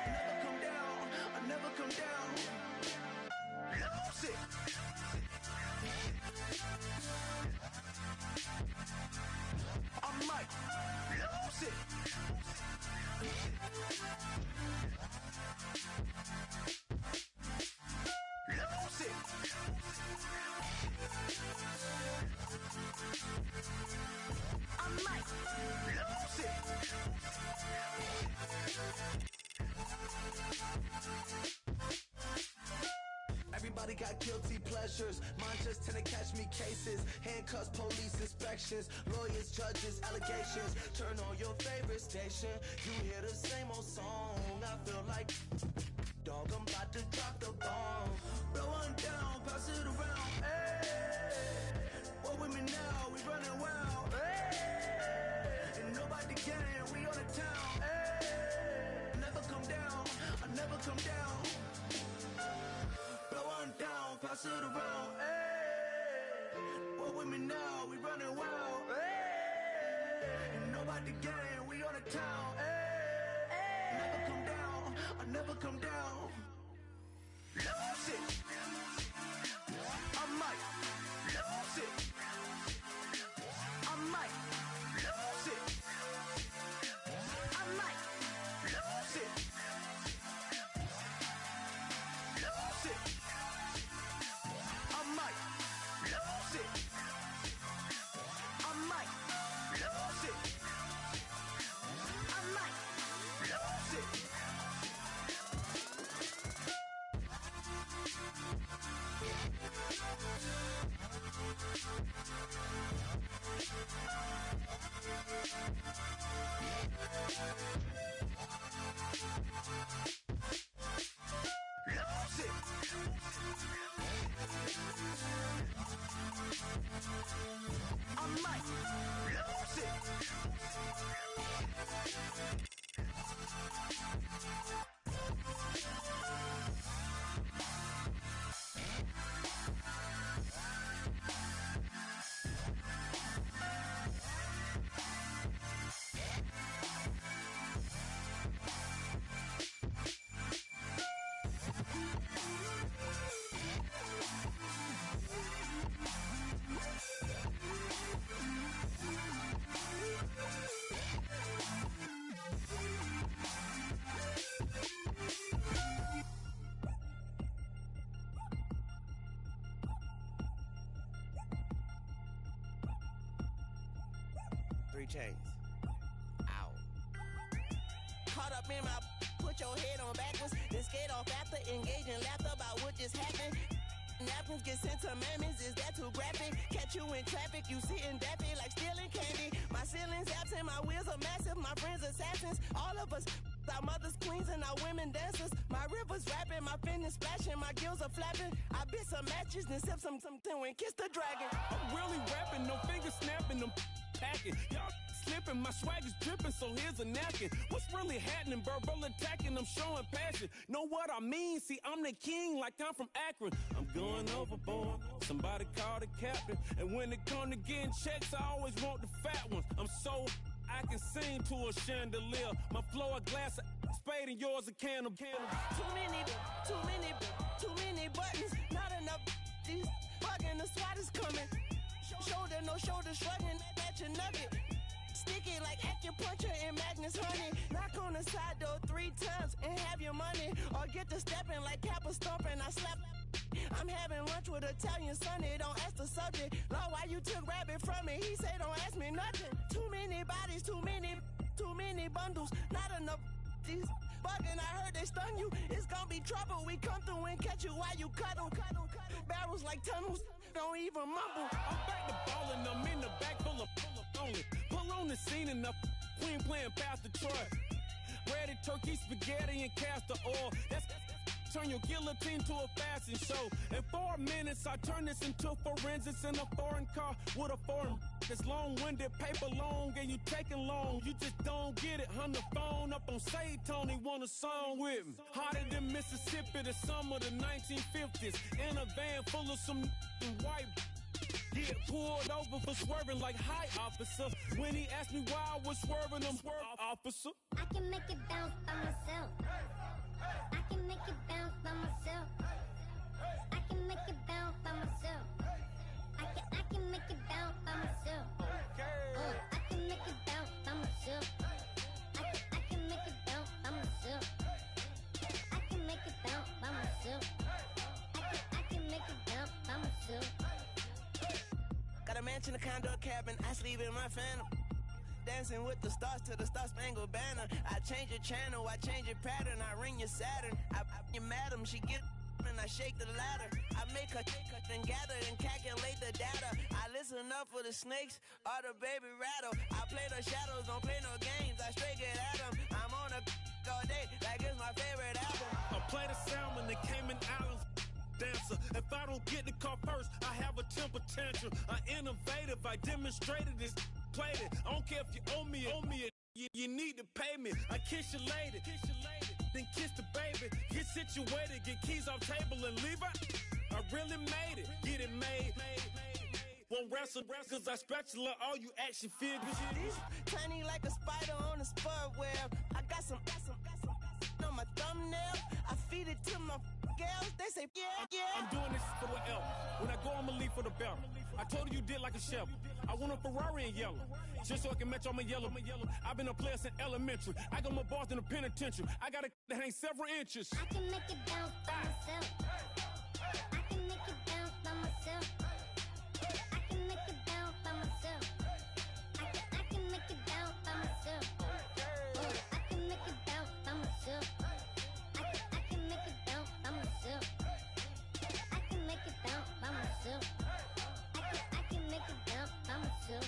never come down, I never come down. Lose it. I might lose it. Lose it. I might lose it. Everybody got guilty pleasures. Mine just tend to catch me cases. Handcuffs, police inspections, lawyers, judges, allegations. Turn on your favorite station. You hear the same old song. I feel like dog, I'm about to drop the bomb. Blow one down, pass it around. Hey, what with me now? We running wild. Hey, and nobody can. We on the town. Hey, never come down. I never come down. Blow one down, pass it around. Hey, what with me now? We running wild. Hey, and nobody can. We on the town. Hey, never come down. I never come down. Lose it. I might lose it. I might lose it. I might lose it. Lose it. I might lose it. I might lose it. I might lose it. Lose it. I might lose it. Chains. Ow. Caught up in my put your head on backwards, then skate off after engaging laughter about what just happened. Napkins get sent to mammies, is that too graphic? Catch you in traffic, you sitting daffy like stealing candy. My ceiling's absent, my wheels are massive, my friends assassins. All of us, our mothers queens and our women dancers. My rivers rapping, my finish splashing, my gills are flapping. I bit some matches, then sip some and kiss the dragon. I'm really rapping, no fingers snapping, them packing. Y'all slipping, my swag is dripping, so here's a napkin. What's really happening? Verbal attacking, I'm showing passion. Know what I mean? See, I'm the king, like I'm from Akron. I'm going overboard. Somebody call the captain. And when it come to getting checks, I always want the fat ones. I'm so I can sing to a chandelier. My flow a glass of spade and yours a can of Too many buttons. Not enough. These bugging, the SWAT is coming. Shoulder, no shoulder shrugging at your nugget. Sticky like acupuncture in Magnus Honey. Knock on the side door 3 times and have your money. Or get to stepping like Kappa stomping. I slap. I'm having lunch with Italian Sonny. Don't ask the subject. Lord, why you took rabbit from me? He said don't ask me nothing. Too many bodies, too many bundles. Not enough. These bugging, I heard they stung you. It's gonna be trouble. We come through and catch you while you cuddle. Barrels like tunnels. Don't even mumble. I'm back to ballin', I'm in the back full of only. Pull on the scene and the queen playing Pastor Troy. Ready turkey, spaghetti, and castor oil. That's turn your guillotine to a fashion show. In 4 minutes, I turn this into forensics in a foreign car with a foreign. It's long-winded, paper long, and you taking long. You just don't get it. On the phone up on Say Tony, want a song with me. Hotter than Mississippi, the summer of the 1950s. In a van full of some white. Get pulled over for swerving like, hi, officer. When he asked me why I was swerving, I'm swerving, officer. I can make it bounce by myself. I can make it bounce by myself. I can make it bounce by myself. I can make it bounce by myself. I can make it bounce by myself. I can make it bounce by myself. I can make it bounce by myself. I can make it bounce by myself. Got a mansion, a condo, a cabin. I sleep in my phantom. Dancing with the stars to the Star-Spangled Banner. I change your channel, I change your pattern. I ring your Saturn. I your madam, she get and I shake the ladder. I make her and gather and calculate the data. I listen up for the snakes or the baby rattle. I play the shadows, don't play no games. I straight get at them. I'm on a all day, like it's my favorite album. I play the salmon, the Cayman Islands dancer. If I don't get the car first, I have a temper tantrum. I'm innovative, I demonstrated this, played it. I don't care if you owe me it. You need to pay me. I kiss your lady, then kiss the baby. Get situated, get keys off table and leave her. I really made it, get it made. Won't wrestle, cause I spatula all you action figures. Tiny like a spider on a spud web. I got some on my thumbnail. I feed it to my girls. They say, yeah. I'm doing this for the L. When I go, I'ma leave for the belt. I told you did like a Chevy. I want a Ferrari in yellow, just so I can match all my yellow. I've been a player since elementary. I got more bars than a penitentiary. I got a that ain't several inches. I can make it bounce by myself. I can make it bounce by myself. I can make it bounce by myself. I can make it bounce by myself. I can make it bounce by myself. I can make it bounce by myself. I can make it bounce by myself. I can make it bounce by myself.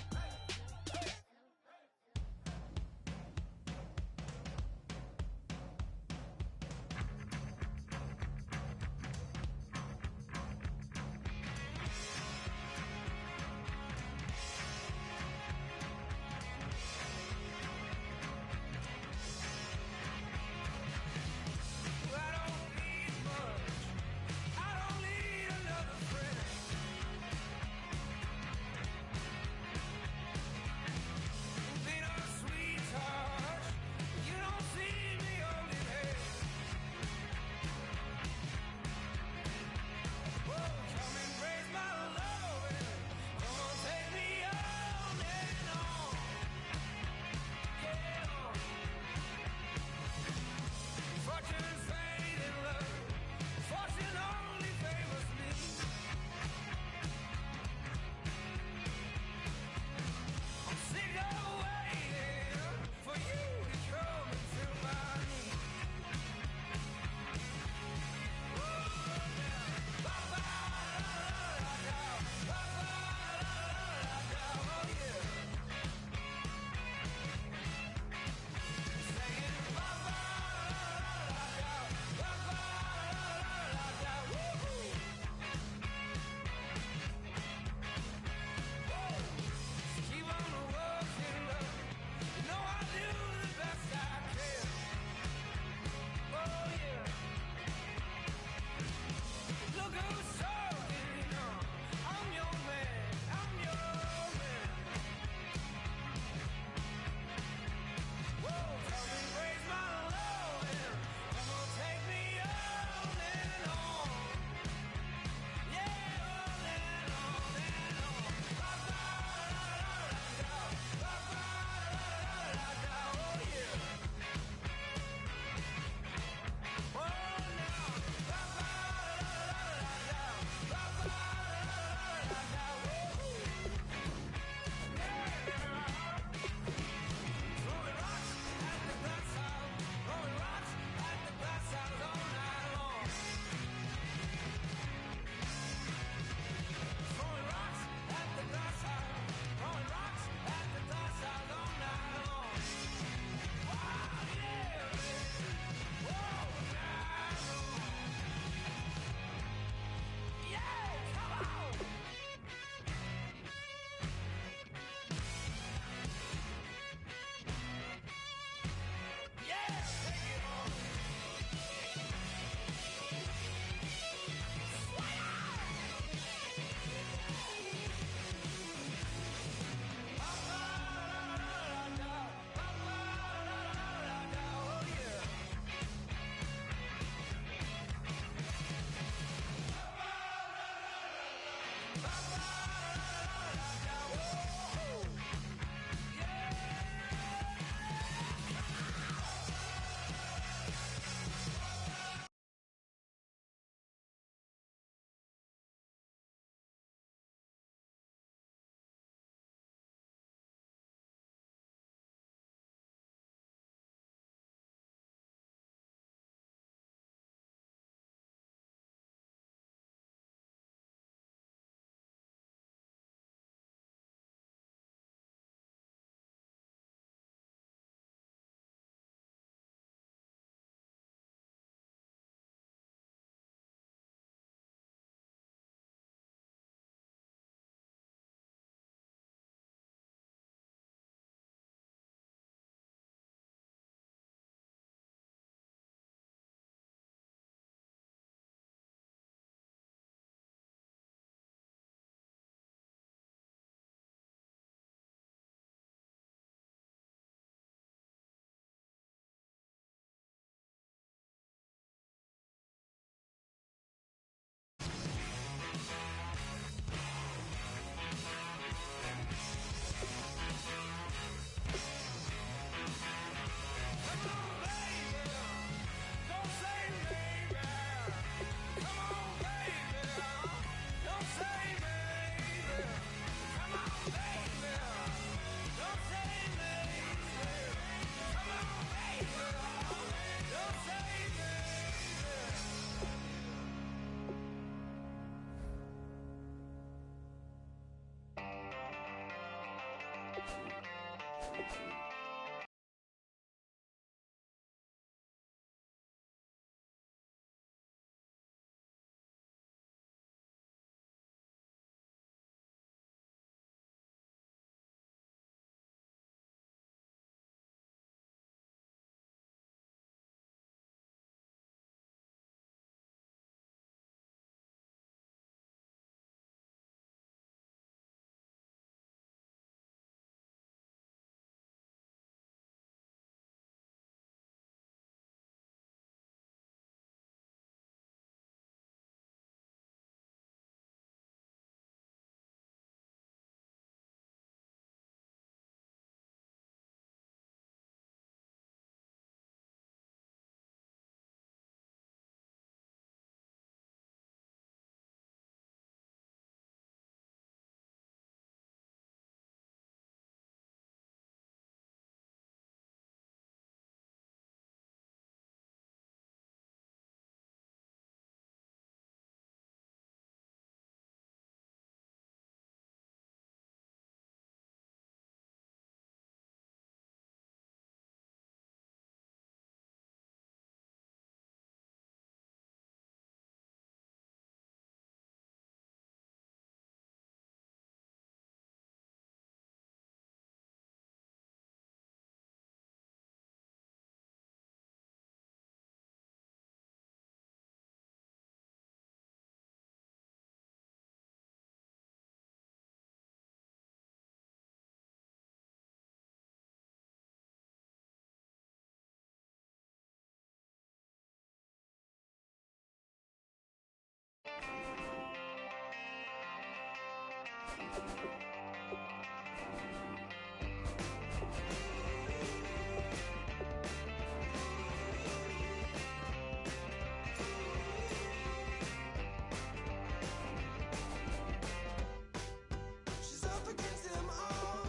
She's up against them all,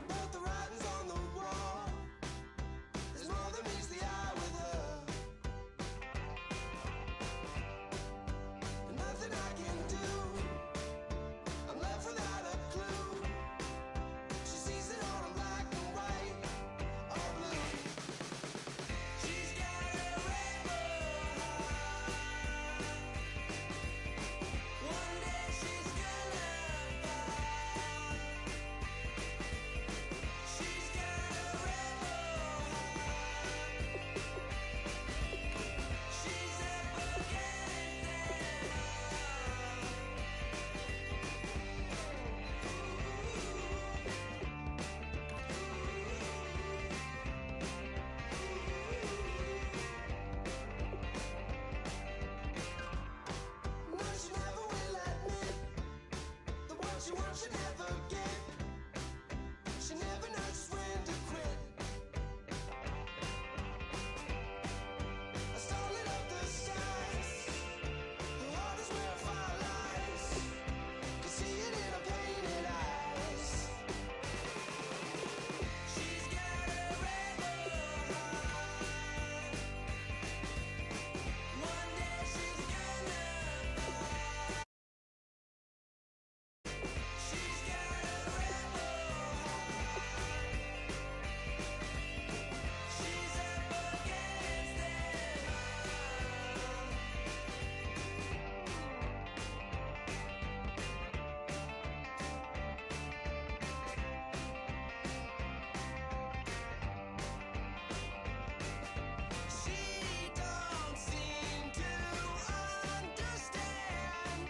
but the writing's on the wall. There's more than meets the eye with her. And nothing I can do, I'm left without a clue. She sees it all in black and white, or blue. She's got a rebel heart. One day she's gonna fall. She's got a rebel heart. She's up against them all. No, she never will admit the one she wants she never get. She never knows when to quit. I started up the skies. Her heart is where fire lies. Can see it in her painted eyes. She's got a rebel heart. One day she's gonna fall. She's got a rebel heart. She's up against them all. She don't seem to understand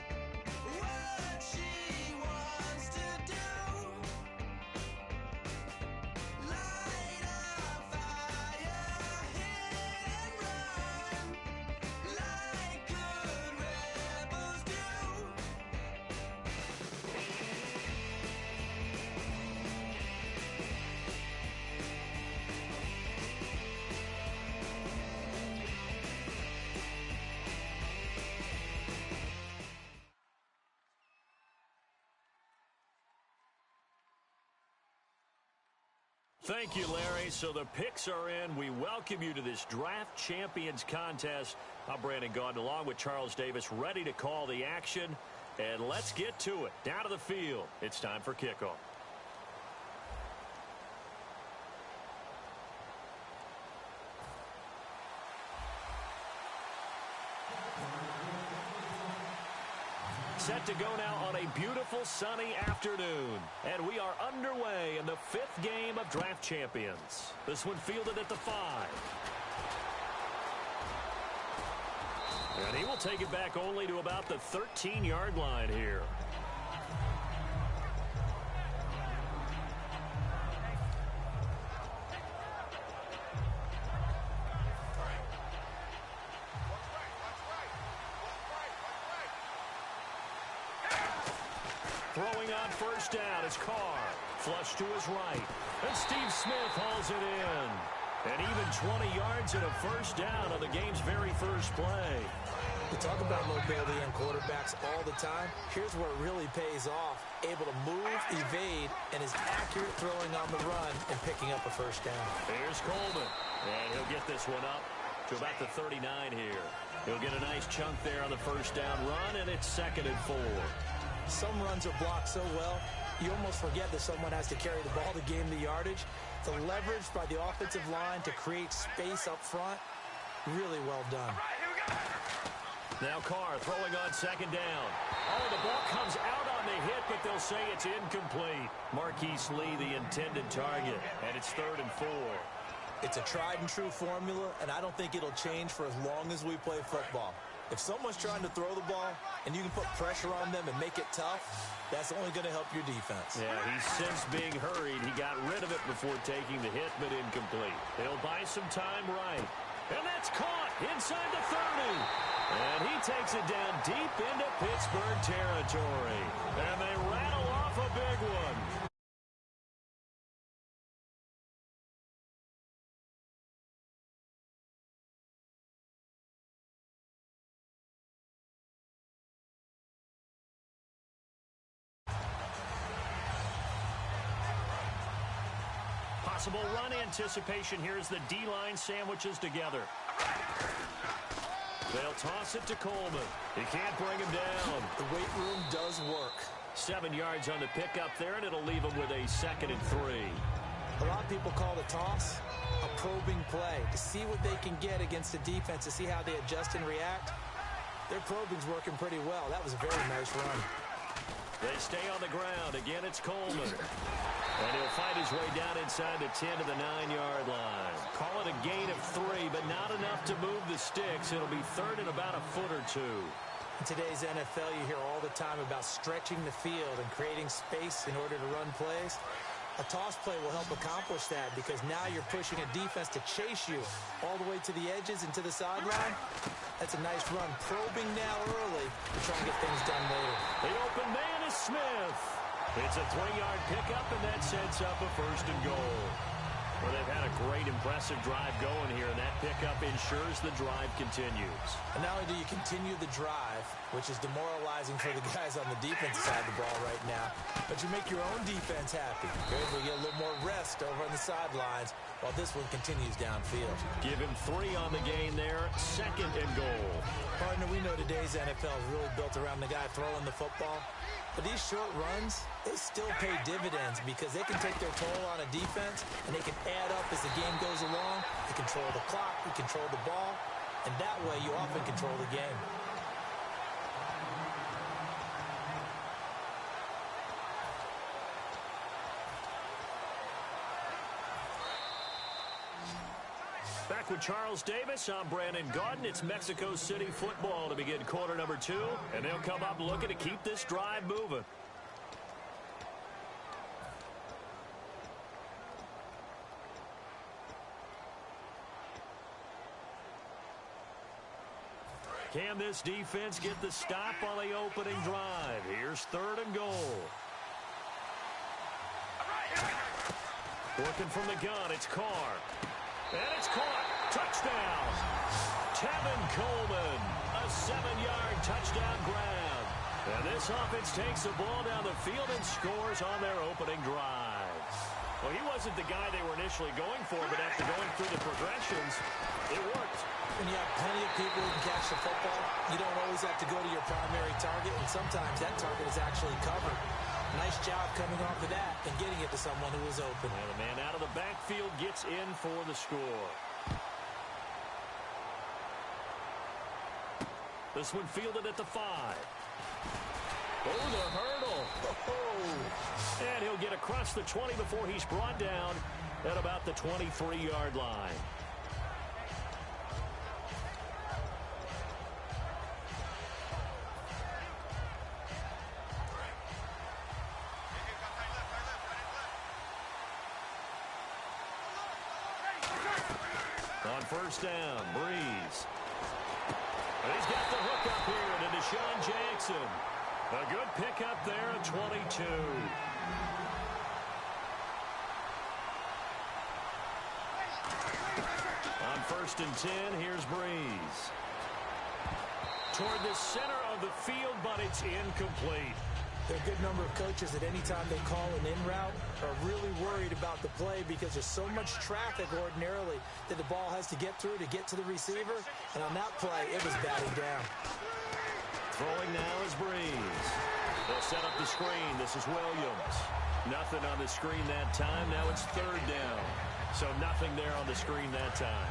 what she wants to do. Light a fire, hit and run, like good rebels do. Thank you, Larry. So the picks are in. We welcome you to this Draft Champions contest. I'm Brandon Gaudin along with Charles Davis, ready to call the action. And let's get to it. Down to the field. It's time for kickoff. Set to go now on a beautiful sunny afternoon. And we are underway in the 5th game of Draft Champions. This one fielded at the 5. And he will take it back only to about the 13-yard line here. Throwing on first down is Carr. Flush to his right. And Steve Smith hauls it in. And even 20 yards and a first down on the game's very first play. We talk about mobility in quarterbacks all the time. Here's where it really pays off. Able to move, evade, and is accurate throwing on the run and picking up a first down. Here's Coleman. And he'll get this one up to about the 39 here. He'll get a nice chunk there on the first down run, and it's 2nd and 4. Some runs are blocked so well, you almost forget that someone has to carry the ball to gain the yardage. The leverage by the offensive line to create space up front, really well done. Now Carr throwing on 2nd down. Oh, the ball comes out on the hit, but they'll say it's incomplete. Marquise Lee, the intended target, and it's 3rd and 4. It's a tried-and-true formula, and I don't think it'll change for as long as we play football. If someone's trying to throw the ball and you can put pressure on them and make it tough, that's only going to help your defense. Yeah, he's since being hurried. He got rid of it before taking the hit, but incomplete. He'll buy some time right. And that's caught inside the 30. And he takes it down deep into Pittsburgh territory. And they rattle off a big one. Possible run anticipation here as the D-line sandwiches together. They'll toss it to Coleman. He can't bring him down. The weight room does work. 7 yards on the pickup there, and it'll leave him with a 2nd and 3. A lot of people call the toss a probing play to see what they can get against the defense, to see how they adjust and react. Their probing's working pretty well. That was a very nice run. They stay on the ground. Again, it's Coleman. And he'll fight his way down inside the 10 to the 9-yard line. Call it a gain of 3, but not enough to move the sticks. It'll be 3rd and about a foot or 2. In today's NFL, you hear all the time about stretching the field and creating space in order to run plays. A toss play will help accomplish that because now you're pushing a defense to chase you all the way to the edges and to the sideline. That's a nice run. Probing now early to try and get things done later. The open man is Smith. It's a 3-yard pickup, and that sets up a 1st and goal. Well, they've had a great, impressive drive going here, and that pickup ensures the drive continues. And not only do you continue the drive, which is demoralizing for the guys on the defensive side of the ball right now, but you make your own defense happy. You're able to get a little more rest over on the sidelines while this one continues downfield. Give him 3 on the gain there, 2nd and goal. Partner, we know today's NFL is really built around the guy throwing the football. But these short runs, they still pay dividends because they can take their toll on a defense and they can add up as the game goes along. You control the clock, you control the ball, and that way you often control the game. Back with Charles Davis, I'm Brandon Gaudin. It's Mexico City football to begin quarter number 2, and they'll come up looking to keep this drive moving. Can this defense get the stop on the opening drive? Here's 3rd and goal. Working from the gun, it's Carr. And it's caught. Touchdown. Tevin Coleman. A 7-yard touchdown grab. And this offense takes the ball down the field and scores on their opening drive. Well, he wasn't the guy they were initially going for, but after going through the progressions, it worked. When you have plenty of people who can catch the football, you don't always have to go to your primary target, and sometimes that target is actually covered. Nice job coming off of that and getting it to someone who was open. And the man out of the backfield gets in for the score. This one fielded at the 5. Oh, the hurdle. Oh. And he'll get across the 20 before he's brought down at about the 23-yard line. On 1st down, Breeze. And he's got the hook up here to Deshaun Jackson. A good pickup there at 22. On 1st and 10, here's Breeze. Toward the center of the field, but it's incomplete. There are a good number of coaches that any time they call an in route are really worried about the play because there's so much traffic ordinarily that the ball has to get through to get to the receiver. And on that play, it was batted down. Throwing now is Breeze. They'll set up the screen. This is Williams. Nothing on the screen that time. Now it's 3rd down. So nothing there on the screen that time.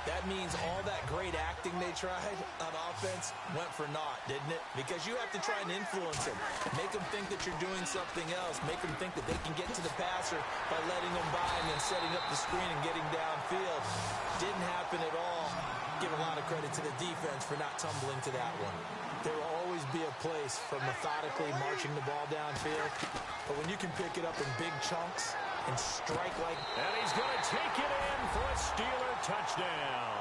That means all that great acting they tried on offense went for naught, didn't it? Because you have to try and influence them. Make them think that you're doing something else. Make them think that they can get to the passer by letting them by and then setting up the screen and getting downfield. Didn't happen at all. Give a lot of credit to the defense for not tumbling to that one. There will always be a place for methodically marching the ball downfield. But when you can pick it up in big chunks and strike like... And he's going to take it in for a Steeler touchdown.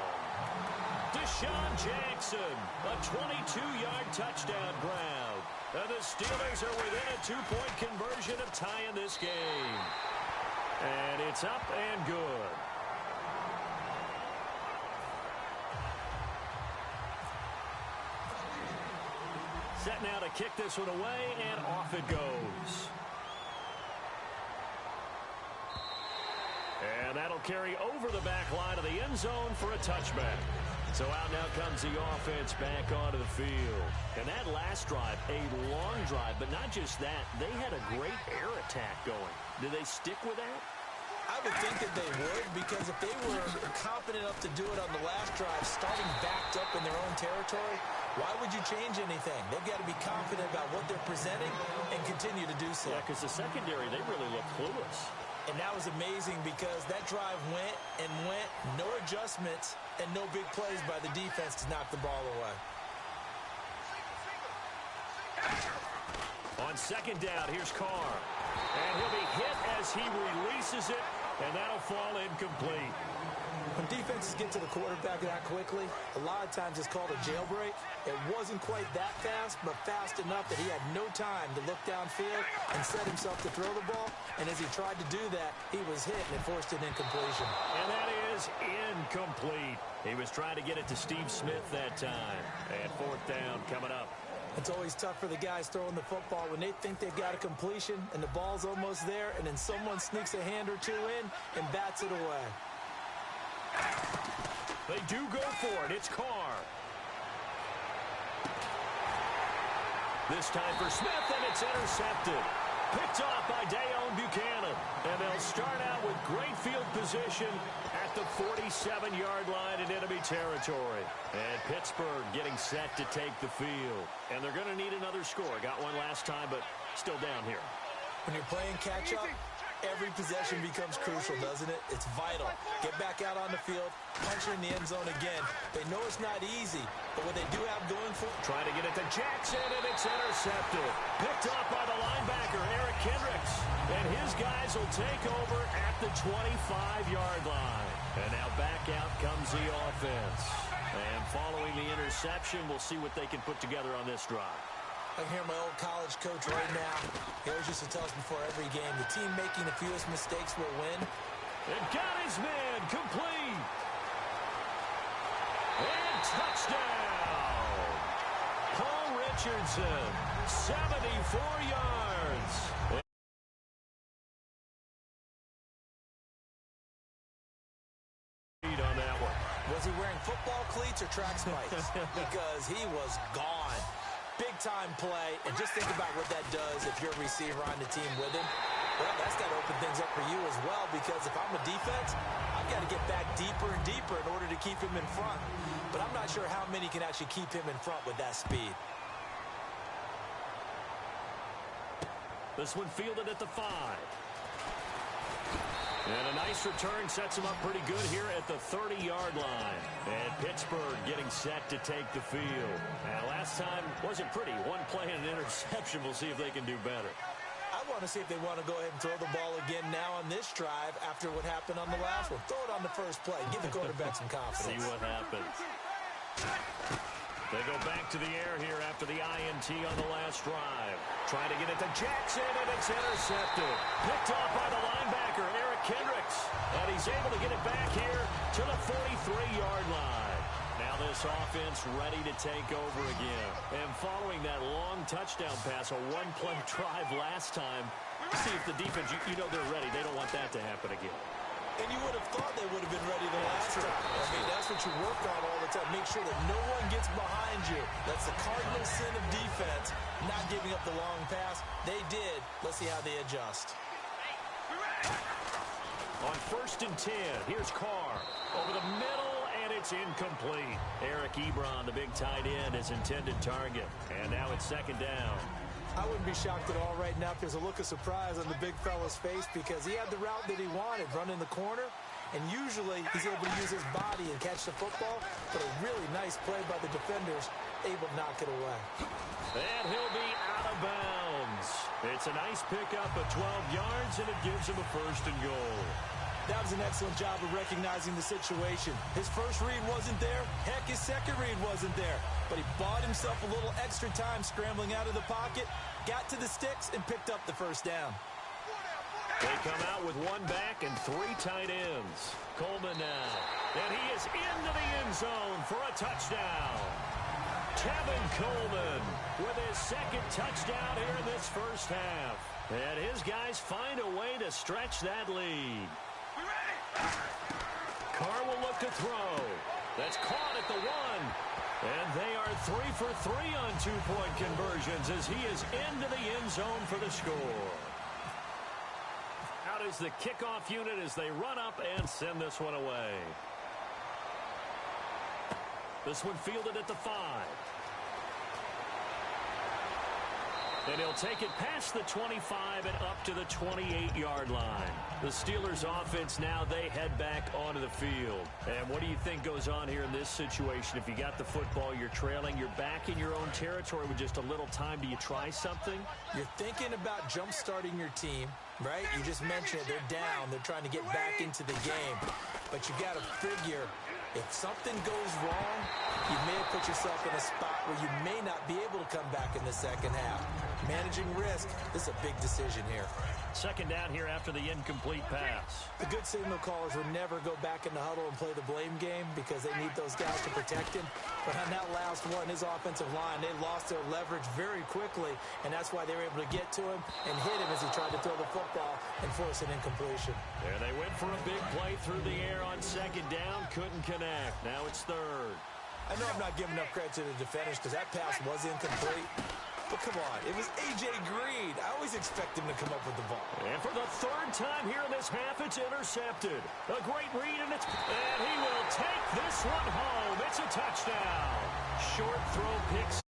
Deshaun Jackson, a 22-yard touchdown grab. And the Steelers are within a 2-point conversion of tying this game. And it's up and good. Set now to kick this one away, and off it goes. And that'll carry over the back line of the end zone for a touchback. So out now comes the offense back onto the field. And that last drive, a long drive, but not just that. They had a great air attack going. Do they stick with that? I would think that they would, because if they were confident enough to do it on the last drive, starting backed up in their own territory, why would you change anything? They've got to be confident about what they're presenting and continue to do so. Yeah, because the secondary, they really look clueless. And that was amazing because that drive went and went, no adjustments, and no big plays by the defense to knock the ball away. On second down, here's Carr. And he'll be hit as he releases it, and that'll fall incomplete. When defenses get to the quarterback that quickly, a lot of times it's called a jailbreak. It wasn't quite that fast, but fast enough that he had no time to look downfield and set himself to throw the ball. And as he tried to do that, he was hit and it forced an incompletion. And that is incomplete. He was trying to get it to Steve Smith that time. And fourth down coming up. It's always tough for the guys throwing the football when they think they've got a completion and the ball's almost there, and then someone sneaks a hand or two in and bats it away. They do go for it. It's Carr. This time for Smith, and it's intercepted. Picked off by Deone Bucannon. And they'll start out with great field position at the 47-yard line in enemy territory. And Pittsburgh getting set to take the field. And they're going to need another score. Got one last time, but still down here. When you're playing catch-up, every possession becomes crucial, doesn't it? It's vital. Get back out on the field, punch it in the end zone again. They know it's not easy, but what they do have going for them. Trying to get it to Jackson, and it's intercepted. Picked off by the linebacker, Eric Kendricks. And his guys will take over at the 25-yard line. And now back out comes the offense. And following the interception, we'll see what they can put together on this drive. I can hear my old college coach right now. He always used to tell us before every game, the team making the fewest mistakes will win. And got his man complete. And touchdown. Paul Richardson, 74 yards. On that one. Was he wearing football cleats or track spikes? Because he was gone. Big-time play, and just think about what that does if you're a receiver on the team with him. Well, that's got to open things up for you as well, because if I'm a defense, I've got to get back deeper and deeper in order to keep him in front. But I'm not sure how many can actually keep him in front with that speed. This one fielded at the 5. And a nice return sets him up pretty good here at the 30-yard line. And Pittsburgh getting set to take the field. Now, last time wasn't pretty. One play and an interception. We'll see if they can do better. I want to see if they want to go ahead and throw the ball again now on this drive after what happened on the last one. Throw it on the first play. Give the quarterback some confidence. See what happens. They go back to the air here after the INT on the last drive. Trying to get it to Jackson, and it's intercepted. Picked off by the linebacker, Eric Kendricks. And he's able to get it back here to the 43-yard line. Now this offense ready to take over again. And following that long touchdown pass, a one-play drive last time, see if the defense, you know they're ready. They don't want that to happen again. And you would have thought they would have been ready the last time. I mean, that's what you work on all the time. Make sure that no one gets behind you. That's the cardinal sin of defense, not giving up the long pass. They did. Let's see how they adjust. On 1st and 10, here's Carr. Over the middle, and it's incomplete. Eric Ebron, the big tight end, is intended target. And now it's 2nd down. I wouldn't be shocked at all right now if there's a look of surprise on the big fella's face, because he had the route that he wanted, running the corner, and usually he's able to use his body and catch the football, but a really nice play by the defenders, able to knock it away. And he'll be out of bounds. It's a nice pickup of 12 yards, and it gives him a 1st and goal. That was an excellent job of recognizing the situation. His first read wasn't there. Heck, his second read wasn't there. But he bought himself a little extra time scrambling out of the pocket, got to the sticks, and picked up the first down. They come out with one back and 3 tight ends. Coleman now. And he is into the end zone for a touchdown. Tevin Coleman with his second touchdown here in this first half. And his guys find a way to stretch that lead. Carr will look to throw. That's caught at the 1. And they are 3 for 3 on 2-point conversions as he is into the end zone for the score. Out is the kickoff unit as they run up and send this one away. This one fielded at the 5. And he'll take it past the 25 and up to the 28-yard line. The Steelers offense now, they head back onto the field. And what do you think goes on here in this situation? If you got the football, you're trailing, you're back in your own territory with just a little time. Do you try something? You're thinking about jump-starting your team, right? You just mentioned it. They're down. They're trying to get back into the game. But you got to figure, if something goes wrong, you may have put yourself in a spot where you may not be able to come back in the second half. Managing risk, this is a big decision here. Second down here after the incomplete pass. The good signal callers would never go back in the huddle and play the blame game because they need those guys to protect him. But on that last one, his offensive line, they lost their leverage very quickly, and that's why they were able to get to him and hit him as he tried to throw the football and force an incompletion. And they went for a big play through the air on second down, couldn't connect. Now it's third. I know I'm not giving enough credit to the defenders because that pass was incomplete. But come on, it was A.J. Green. I always expect him to come up with the ball. And for the third time here in this half, it's intercepted. A great read, and he will take this one home. It's a touchdown. Short throw, pick